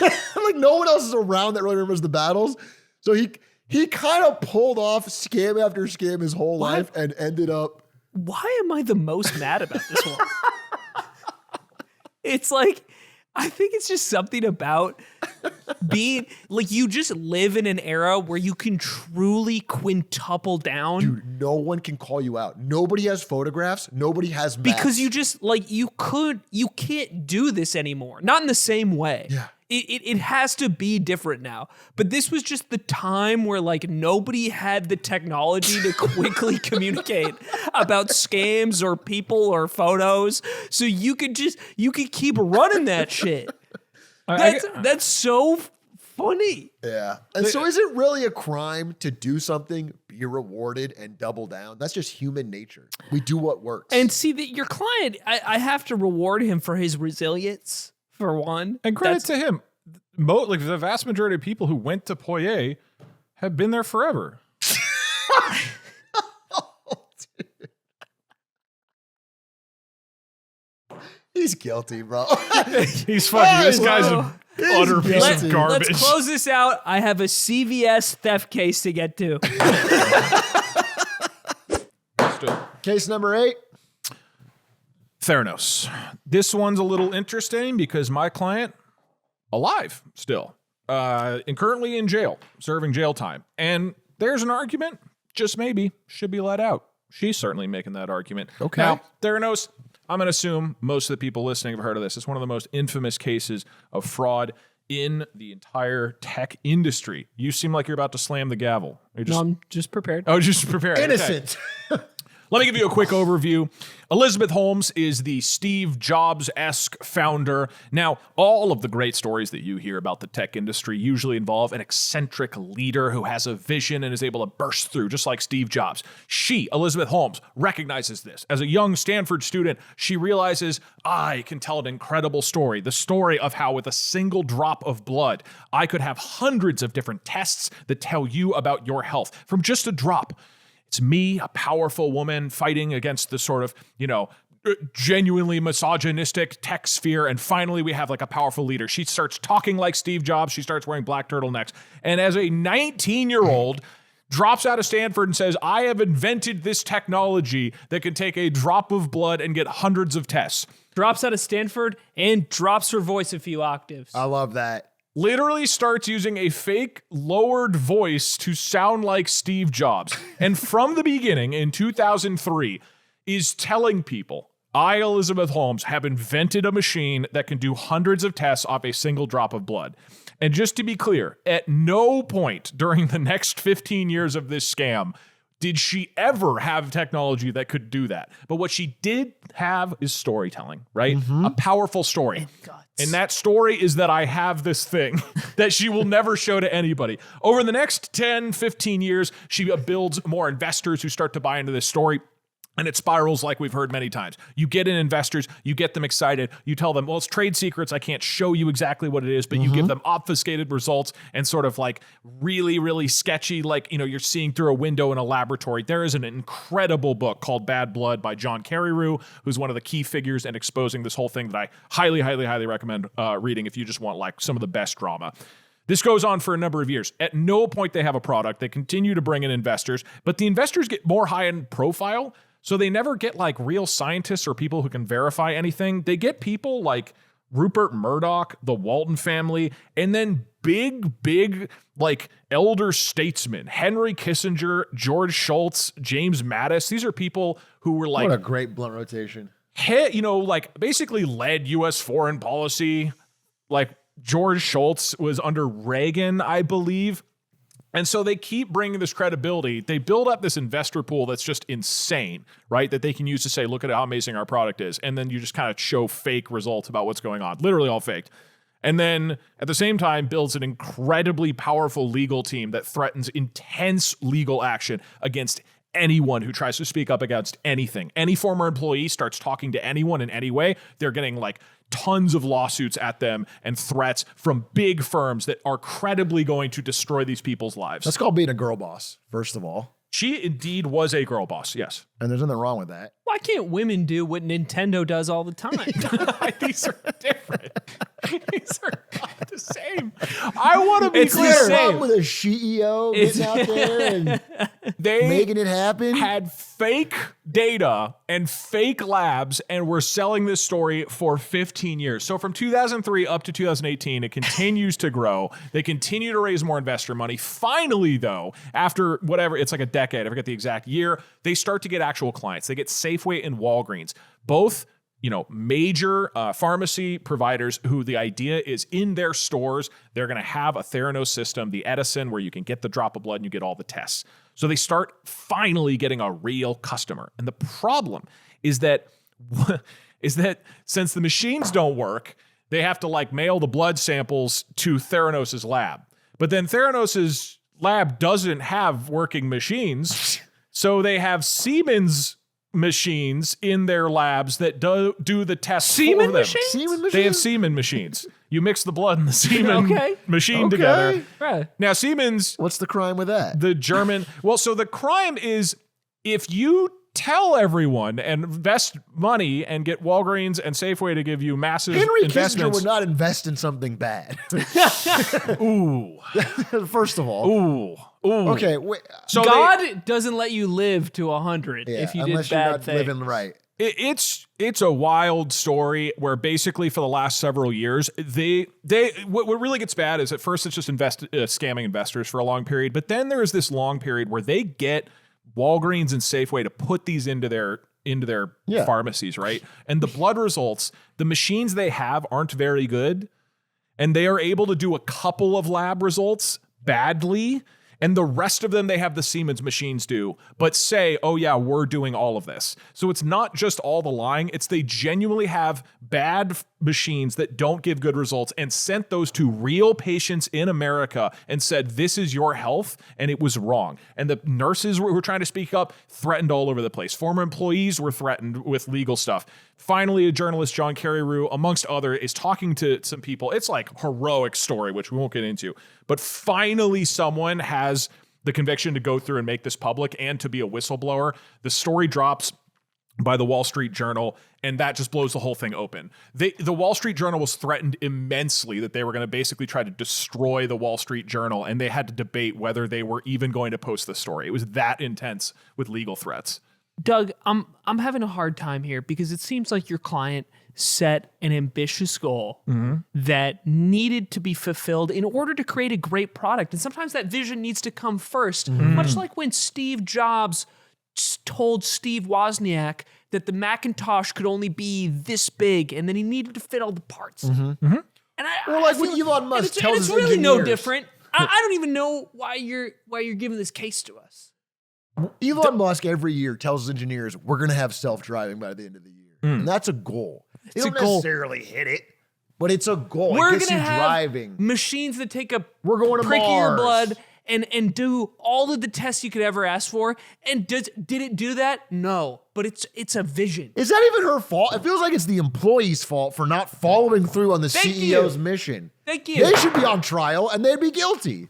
Like no one else is around that really remembers the battles. So he kind of pulled off scam after scam his whole life and ended up. Why am I the most mad about this one? It's like, I think it's just something about being like, you just live in an era where you can truly quintuple down. Dude, no one can call you out. Nobody has photographs. Nobody has maps. Because you just like, you can't do this anymore. Not in the same way. Yeah. It has to be different now. But this was just the time where like nobody had the technology to quickly communicate about scams or people or photos. So you could keep running that shit. That's so funny. Yeah. And so is it really a crime to do something, be rewarded, and double down? That's just human nature. We do what works. And see that your client, I have to reward him for his resilience. For one. And credit to him. Like the vast majority of people who went to Poyais have been there forever. He's guilty, bro. He's fucking. This guy's an utter piece of garbage. Let's close this out. I have a CVS theft case to get to. Case number 8. Theranos. This one's a little interesting because my client, alive still, and currently in jail, serving jail time. And there's an argument, just maybe, should be let out. She's certainly making that argument. Okay. Now, Theranos, I'm going to assume most of the people listening have heard of this. It's one of the most infamous cases of fraud in the entire tech industry. You seem like you're about to slam the gavel. No, I'm just prepared. Oh, just prepared. Innocent. Okay. Let me give you a quick overview. Elizabeth Holmes is the Steve Jobs-esque founder. Now, all of the great stories that you hear about the tech industry usually involve an eccentric leader who has a vision and is able to burst through, just like Steve Jobs. She, Elizabeth Holmes, recognizes this. As a young Stanford student, she realizes, I can tell an incredible story. The story of how with a single drop of blood, I could have hundreds of different tests that tell you about your health from just a drop. It's me, a powerful woman, fighting against the sort of, genuinely misogynistic tech sphere. And finally, we have like a powerful leader. She starts talking like Steve Jobs. She starts wearing black turtlenecks. And as a 19-year-old, drops out of Stanford and says, I have invented this technology that can take a drop of blood and get hundreds of tests. Drops out of Stanford and drops her voice a few octaves. I love that. Literally starts using a fake lowered voice to sound like Steve Jobs. And from the beginning in 2003 is telling people, I, Elizabeth Holmes, have invented a machine that can do hundreds of tests off a single drop of blood. And just to be clear, at no point during the next 15 years of this scam did she ever have technology that could do that. But what she did have is storytelling, right? A powerful story. And that story is that I have this thing that she will never show to anybody. Over the next 10, 15 years, she builds more investors who start to buy into this story. And it spirals like we've heard many times. You get in investors, you get them excited, you tell them, well, it's trade secrets. I can't show you exactly what it is, but you give them obfuscated results and sort of like really, really sketchy, like, you're seeing through a window in a laboratory. There is an incredible book called Bad Blood by John Carreyrou, who's one of the key figures in exposing this whole thing that I highly, highly, highly recommend reading if you just want like some of the best drama. This goes on for a number of years. At no point they have a product. They continue to bring in investors, but the investors get more high in profile. So they never get like real scientists or people who can verify anything. They get people like Rupert Murdoch, the Walton family, and then big, like elder statesmen, Henry Kissinger, George Shultz, James Mattis. These are people who were like, what a great blunt rotation. Like basically led U.S. foreign policy. Like George Shultz was under Reagan, I believe. And so they keep bringing this credibility. They build up this investor pool that's just insane, right? That they can use to say, look at how amazing our product is. And then you just kind of show fake results about what's going on, literally all faked. And then at the same time builds an incredibly powerful legal team that threatens intense legal action against anyone who tries to speak up against anything. Any former employee starts talking to anyone in any way, they're getting like tons of lawsuits at them and threats from big firms that are credibly going to destroy these people's lives. That's called being a girl boss, first of all. She indeed was a girl boss, yes. And there's nothing wrong with that. Why can't women do what Nintendo does all the time? These are different. These are not the same. I want to be It's the clear. same. With a CEO getting out there and They making it happen. had fake data and fake labs and were selling this story for 15 years. So from 2003 up to 2018, it continues to grow. They continue to raise more investor money. Finally, though, after whatever, it's like a decade, I forget the exact year, they start to get actual clients. They get Safeway and Walgreens, both major pharmacy providers who the idea is in their stores, they're going to have a Theranos system, the Edison, where you can get the drop of blood and you get all the tests. So they start finally getting a real customer. And the problem is that since the machines don't work, they have to like mail the blood samples to Theranos's lab. But then Theranos's lab doesn't have working machines. So they have Siemens machines in their labs that do the tests for them. Machines? They have Siemens machines. You mix the blood and the Siemens machine together. Right. Now Siemens, What's the crime with that? the German, so the crime is if you tell everyone and invest money and get Walgreens and Safeway to give you massive Henry Kissinger investments. would not invest in something bad. Ooh, First of all. ooh, ooh. Okay, wait. So God doesn't let you live to 100 Yeah, if you did unless you're bad not things. living right. It's a wild story where basically for the last several years what really gets bad is at first it's just scamming investors for a long period, but then there is this long period where they get Walgreens and Safeway to put these into their pharmacies, right? And the blood results, the machines they have aren't very good, and they are able to do a couple of lab results badly. and the rest of them they have the Siemens machines do, but say, oh yeah, we're doing all of this. So it's not just all the lying, it's they genuinely have bad machines that don't give good results and sent those to real patients in America and said, this is your health, and it was wrong. And the nurses who were trying to speak up threatened all over the place. Former employees were threatened with legal stuff. Finally, a journalist, John Carreyrou, amongst other, is talking to some people. It's like heroic story, which we won't get into. But finally, someone has the conviction to go through and make this public and to be a whistleblower. The story drops by the Wall Street Journal, and that just blows the whole thing open. The Wall Street Journal was threatened immensely that they were going to basically try to destroy the Wall Street Journal, and they had to debate whether they were even going to post the story. It was that intense with legal threats. Doug, I'm having a hard time here because it seems like your client set an ambitious goal that needed to be fulfilled in order to create a great product. And sometimes that vision needs to come first, much like when Steve Jobs told Steve Wozniak that the Macintosh could only be this big, and then he needed to fit all the parts. And when Elon Musk tells it's his really no engineers- different. I don't even know why you're giving this case to us. Elon Musk every year tells his engineers, we're going to have self-driving by the end of the year. And that's a goal. They don't necessarily hit it, but it's a goal. We're it gets gonna you have driving. machines that take a We're going to prick in your Mars. blood and do all of the tests you could ever ask for. And did it do that? No, but it's a vision. Is that even her fault? It feels like it's the employee's fault for not following through on the Thank CEO's you. mission. Thank you. They should be on trial and they'd be guilty.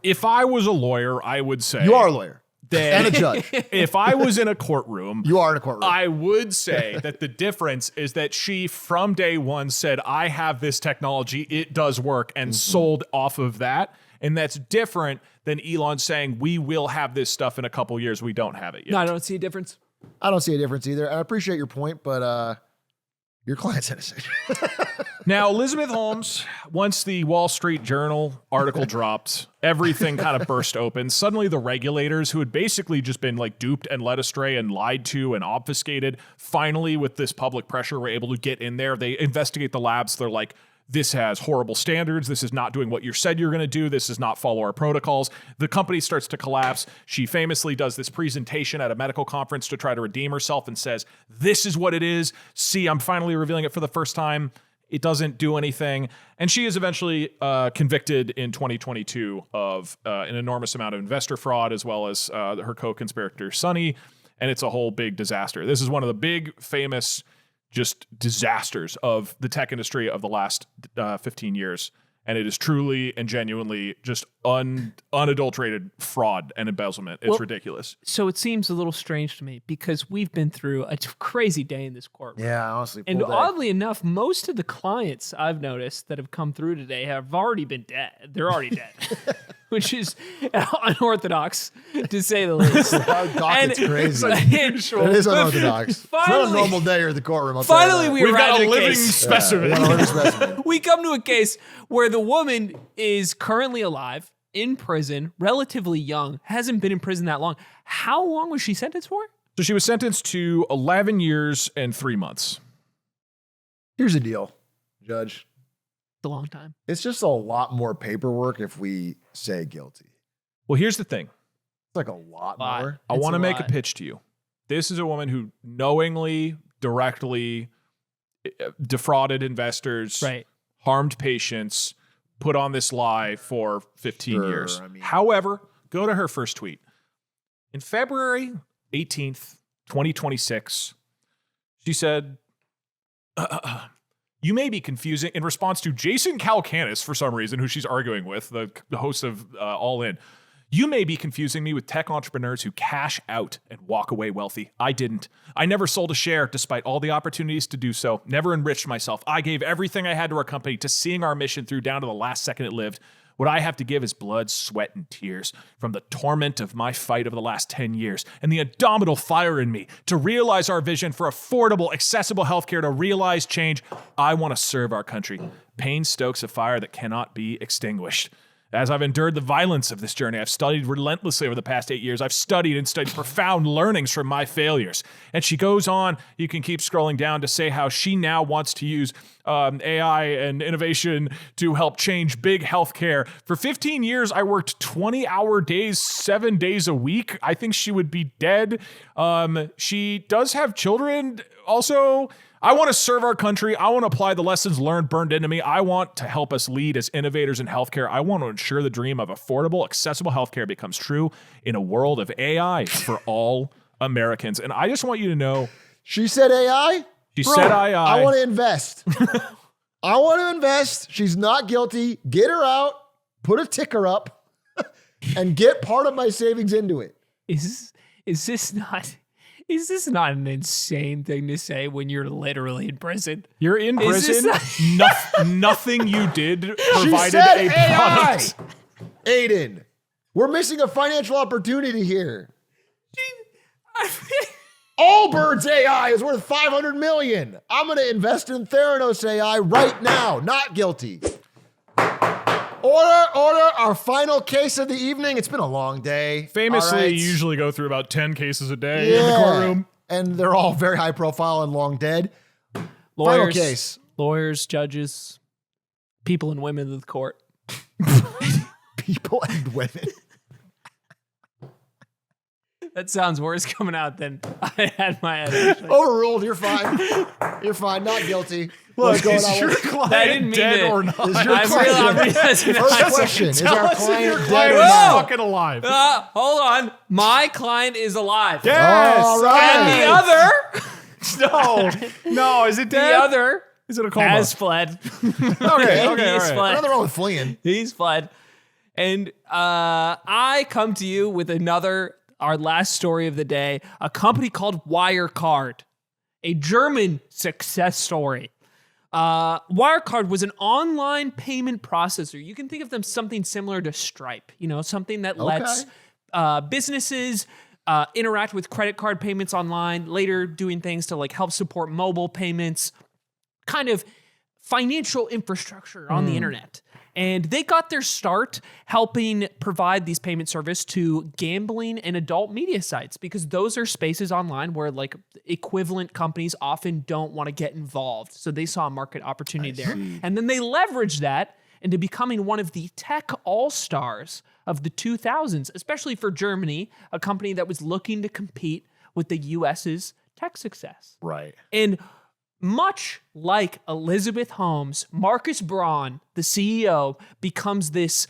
If I was a lawyer, I would say... You are a lawyer that and a judge. if I was in a courtroom... You are in a courtroom. I would say that the difference is that she, from day one, said, I have this technology, it does work, and sold off of that. And that's different than Elon saying, we will have this stuff in a couple years. We don't have it yet. No, I don't see a difference. I don't see a difference either. I appreciate your point, but your client's innocent. Now, Elizabeth Holmes, once the Wall Street Journal article dropped, everything kind of burst open. Suddenly, the regulators, who had basically just been like duped and led astray and lied to and obfuscated, finally, with this public pressure, were able to get in there. They investigate the labs. They're like, this has horrible standards. This is not doing what you said you're going to do. This does not follow our protocols. The company starts to collapse. She famously does this presentation at a medical conference to try to redeem herself and says, this is what it is. See, I'm finally revealing it for the first time. It doesn't do anything. And she is eventually convicted in 2022 of an enormous amount of investor fraud, as well as her co-conspirator, Sonny. And it's a whole big disaster. This is one of the big, famous just disasters of the tech industry of the last 15 years. And it is truly and genuinely just unadulterated fraud and embezzlement. It's ridiculous. So it seems a little strange to me because we've been through a crazy day in this courtroom. Yeah, honestly. And full day. oddly enough, most of the clients I've noticed that have come through today have already been dead. They're already dead, which is unorthodox to say the least. Our docket's crazy. Unusual. It is unorthodox. It's not a Finally- normal day at the courtroom. I'll tell you Finally, that. we We've arrived got at a a living case. specimen. Yeah, living specimen. We come to a case where the woman is currently alive, in prison, relatively young, hasn't been in prison that long. How long was she sentenced for? So she was sentenced to 11 years and 3 months. Here's the deal, Judge. It's a long time. It's just a lot more paperwork if we say guilty. Well, here's the thing. It's like a lot Lot. more. I It's want to a make a lot. pitch to you. This is a woman who knowingly, directly defrauded investors, Right. harmed patients, put on this lie for 15 Sure, years. I mean- However, go to her first tweet. In February 18th, 2026, she said, you may be confusing, in response to Jason Calacanis, for some reason, who she's arguing with, the host of All In. You may be confusing me with tech entrepreneurs who cash out and walk away wealthy. I didn't. I never sold a share despite all the opportunities to do so, never enriched myself. I gave everything I had to our company to seeing our mission through down to the last second it lived. What I have to give is blood, sweat, and tears from the torment of my fight over the last 10 years and the indomitable fire in me to realize our vision for affordable, accessible healthcare, to realize change. I want to serve our country. Pain stokes a fire that cannot be extinguished. As I've endured the violence of this journey, I've studied relentlessly over the past 8 years. I've studied and studied profound learnings from my failures. And she goes on, you can keep scrolling down to say how she now wants to use AI and innovation to help change big healthcare. For 15 years, I worked 20-hour days, 7 days a week. I think she would be dead. She does have children. Also, I want to serve our country. I want to apply the lessons learned, burned into me. I want to help us lead as innovators in healthcare. I want to ensure the dream of affordable, accessible healthcare becomes true in a world of AI for all Americans. And I just want you to know. She said AI? She said AI. I want to invest. I want to invest. She's not guilty. Get her out. Put a ticker up and get part of my savings into it. Is this not an insane thing to say when you're literally in prison? You're in Is prison. Nothing you did provided said a AI. product. Aiden, we're missing a financial opportunity here. Allbirds AI is worth $500 million. I'm going to invest in Theranos AI right now. Not guilty. Order, our final case of the evening. It's been a long day. Famously, All right. you usually go through about 10 cases a day in the courtroom. And they're all very high profile and long dead. Final case. Lawyers, judges, people and women of the court. People and women. That sounds worse coming out than I had my head. Actually. Overruled. You're fine. You're fine. Not guilty. What's going on? Your with- client I didn't mean dead it. or not? Is your I'm client- realizing First question. Is Tell our us if your client dead client or is not? fucking alive. hold on. My client is alive. Yes. All right. And the other, No. Is it the dead? other Is it a coma? has fled. Okay. All He's right. fled. Nothing wrong with fleeing. He's fled. And I come to you with our last story of the day, a company called Wirecard, a German success story. Wirecard was an online payment processor. You can think of them something similar to Stripe, something that lets businesses interact with credit card payments online, later doing things to help support mobile payments, kind of financial infrastructure on the internet. And they got their start helping provide these payment service to gambling and adult media sites, because those are spaces online where equivalent companies often don't want to get involved. So they saw a market opportunity there. And then they leveraged that into becoming one of the tech all-stars of the 2000s, especially for Germany, a company that was looking to compete with the US's tech success. Right. And much like Elizabeth Holmes, Marcus Braun, the CEO, becomes this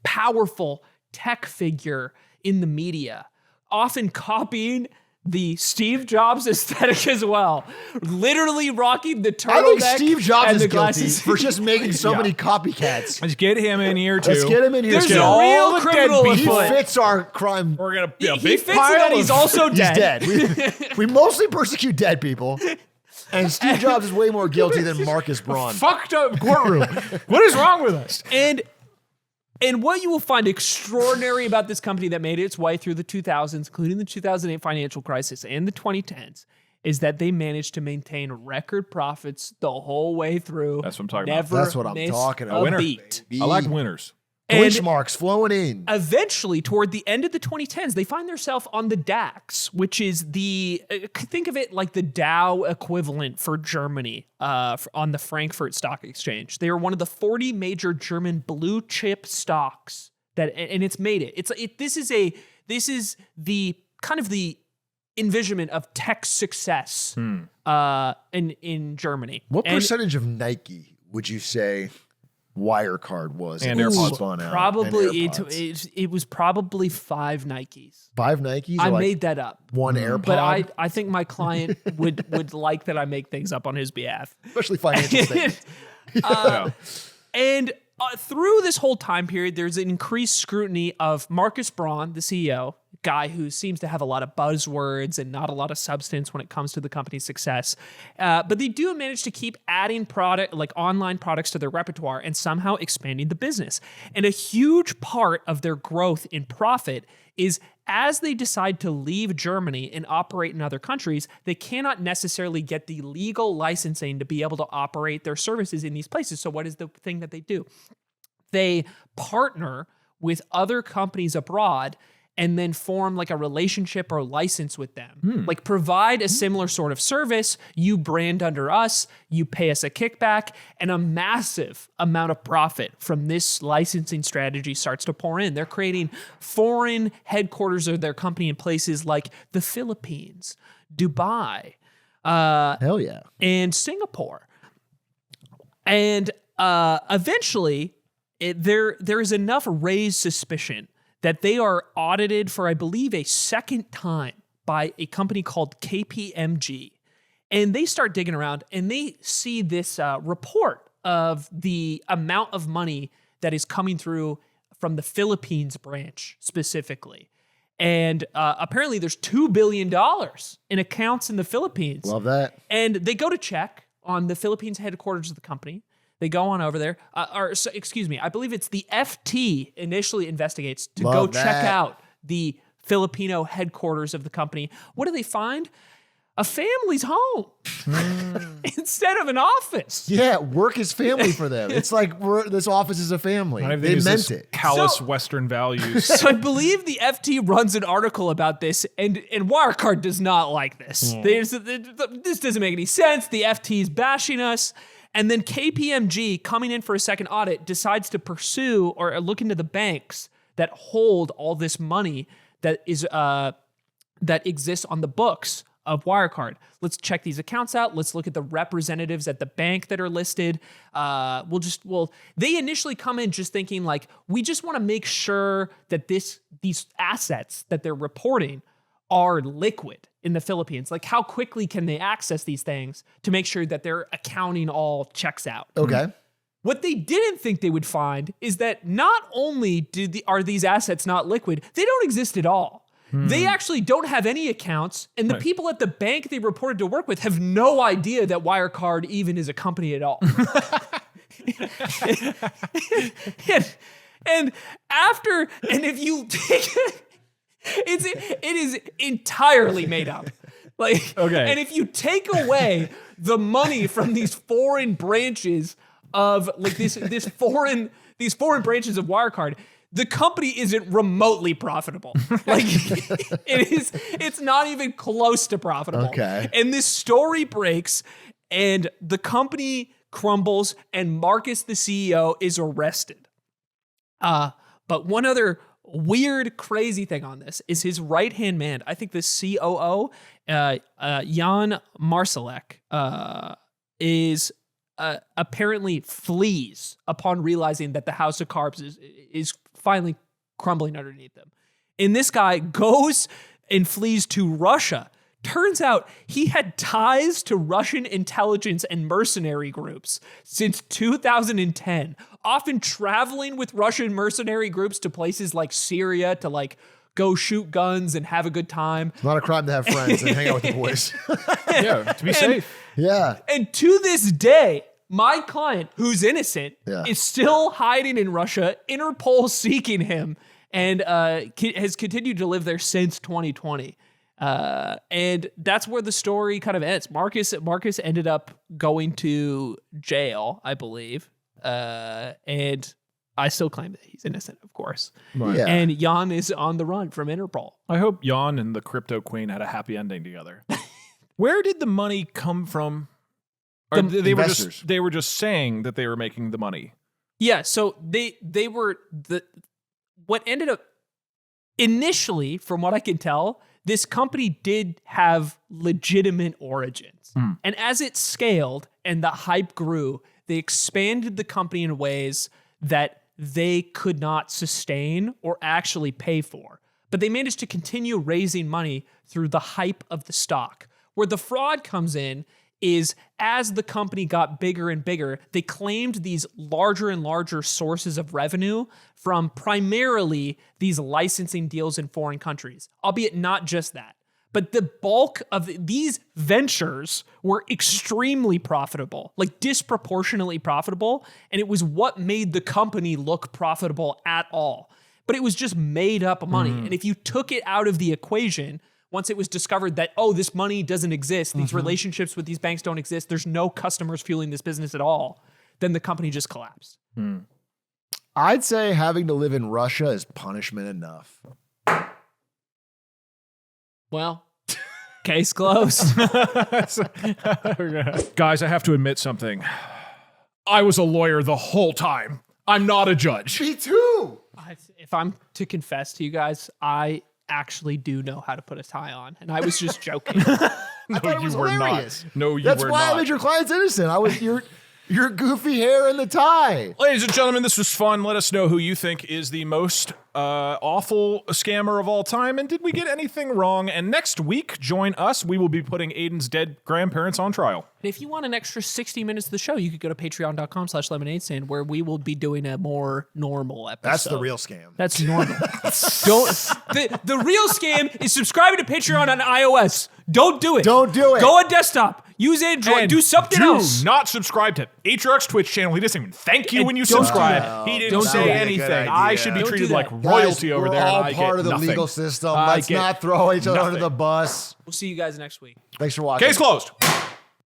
powerful tech figure in the media, often copying the Steve Jobs aesthetic as well. Literally rocking the turtleneck. I think Steve Jobs and is the guilty glasses. for just making so many copycats. Let's get him in here too. Let's get him in here. There's too. get a all real the dead criminal people. He afoot. fits our crime. We're gonna be a He big fits pile in that of- he's also He's dead. dead. We mostly persecute dead people. And Steve Jobs is way more guilty than Marcus Braun. fucked up courtroom. What is wrong with us? And what you will find extraordinary about this company that made its way through the 2000s, including the 2008 financial crisis and the 2010s, is that they managed to maintain record profits the whole way through. That's what I'm talking about. Never That's what I'm missed talking about. a Winner. beat. I like winners. Glitch And marks flowing in. eventually, toward the end of the 2010s, they find themselves on the DAX, which is think of it like the Dow equivalent for Germany on the Frankfurt Stock Exchange. They are one of the 40 major German blue chip stocks and it's made it. This is the kind of the envisionment of tech success in Germany. What And percentage of Nike would you say Wirecard was? And it AirPods. spun out? Probably And AirPods. it was probably 5 Nikes. 5 Nikes? I or like made that up. one AirPod? But I think my client would like that I make things up on his behalf. Especially financial statements. Yeah. And through this whole time period, there's an increased scrutiny of Marcus Braun, the CEO, guy who seems to have a lot of buzzwords and not a lot of substance when it comes to the company's success. But they do manage to keep adding online products to their repertoire and somehow expanding the business. And a huge part of their growth in profit is as they decide to leave Germany and operate in other countries, they cannot necessarily get the legal licensing to be able to operate their services in these places. So what is the thing that they do? they partner with other companies abroad and then form like a relationship or license with them. Like provide a similar sort of service, you brand under us, you pay us a kickback, and a massive amount of profit from this licensing strategy starts to pour in. They're creating foreign headquarters of their company in places like the Philippines, Dubai, Hell yeah. and Singapore. And eventually, there is enough raised suspicion that they are audited for, I believe, a second time by a company called KPMG. And they start digging around and they see this report of the amount of money that is coming through from the Philippines branch specifically. And apparently there's $2 billion in accounts in the Philippines. Love that. And they go to check on the Philippines headquarters of the company. They go on over there. I believe it's the FT initially investigates to Love check that. out the Filipino headquarters of the company. What do they find? A family's home instead of an office. Yeah, work is family for them. It's like this office is a family. Not They everything is meant this it. callous So- Western values. So I believe the FT runs an article about this, and Wirecard does not like this. This doesn't make any sense. The FT is bashing us. And then KPMG, coming in for a second audit, decides to pursue or look into the banks that hold all this money that exists on the books of Wirecard. Let's check these accounts out. Let's look at the representatives at the bank that are listed. They initially come in just thinking like, we just want to make sure that these assets that they're reporting are liquid in the Philippines. Like how quickly can they access these things to make sure that their accounting all checks out? Okay. What they didn't think they would find is that not only are these assets not liquid, they don't exist at all. They actually don't have any accounts, and the people at the bank they reported to work with have no idea that Wirecard even is a company at all. and if you take it is entirely made up. Like, Okay. And if you take away the money from these foreign branches of like these foreign branches of Wirecard, the company isn't remotely profitable. Like it's not even close to profitable. Okay. And this story breaks and the company crumbles and Marcus, the CEO, is arrested. But one other weird, crazy thing on this is his right-hand man, I think the COO, Jan Marsalek, is apparently flees upon realizing that the House of Cards is finally crumbling underneath them. And this guy goes and flees to Russia. Turns out he had ties to Russian intelligence and mercenary groups since 2010, often traveling with Russian mercenary groups to places like Syria to like go shoot guns and have a good time. It's not a crime to have friends and hang out with the boys. Yeah, to be safe. Yeah. And to this day, my client, who's innocent, Yeah. is still hiding in Russia. Interpol seeking him and has continued to live there since 2020. And that's where the story kind of ends. Marcus ended up going to jail, I believe. And I still claim that he's innocent, of course. Yeah. And Jan is on the run from Interpol. I hope Jan and the crypto queen had a happy ending together. Where did the money come from? Or they were just saying that they were making the money. Yeah, so they were what ended up initially, from what I can tell, this company did have legitimate origins. And as it scaled and the hype grew, they expanded the company in ways that they could not sustain or actually pay for. But they managed to continue raising money through the hype of the stock. Where the fraud comes in is as the company got bigger and bigger, they claimed these larger and larger sources of revenue from primarily these licensing deals in foreign countries, albeit not just that. But the bulk of these ventures were extremely profitable, like disproportionately profitable, and it was what made the company look profitable at all. But it was just made up money. And if you took it out of the equation, once it was discovered that, oh, this money doesn't exist, these relationships with these banks don't exist, there's no customers fueling this business at all, then the company just collapsed. I'd say having to live in Russia is punishment enough. Well, case closed. Guys, I have to admit something. I was a lawyer the whole time. I'm not a judge. Me too. If I'm to confess to you guys, I actually do know how to put a tie on, and I was just joking. I thought it was hilarious. Not. No, you That's were why not. I made your clients innocent. I was your goofy hair and the tie. Ladies and gentlemen, this was fun. Let us know who you think is the most awful scammer of all time, and did we get anything wrong? And next week, join us. We will be putting Aiden's dead grandparents on trial. And if you want an extra 60 minutes of the show, you could go to patreon.com/lemonade stand, where we will be doing a more normal episode. That's the real scam. That's normal. The real scam is subscribing to Patreon on iOS. Don't do it. Don't do it. Go on desktop. Use Android. And do something else. Do not subscribe to Atrioc's Twitch channel. He doesn't even thank you And when you don't do subscribe. that. He didn't Don't say do that. anything. Good I should be idea. treated Don't like do Guys, royalty over we're there. all and I part get of the nothing. legal system. I Let's get not throw each other under nothing. the bus. We'll see you guys next week. Thanks for watching. Case closed.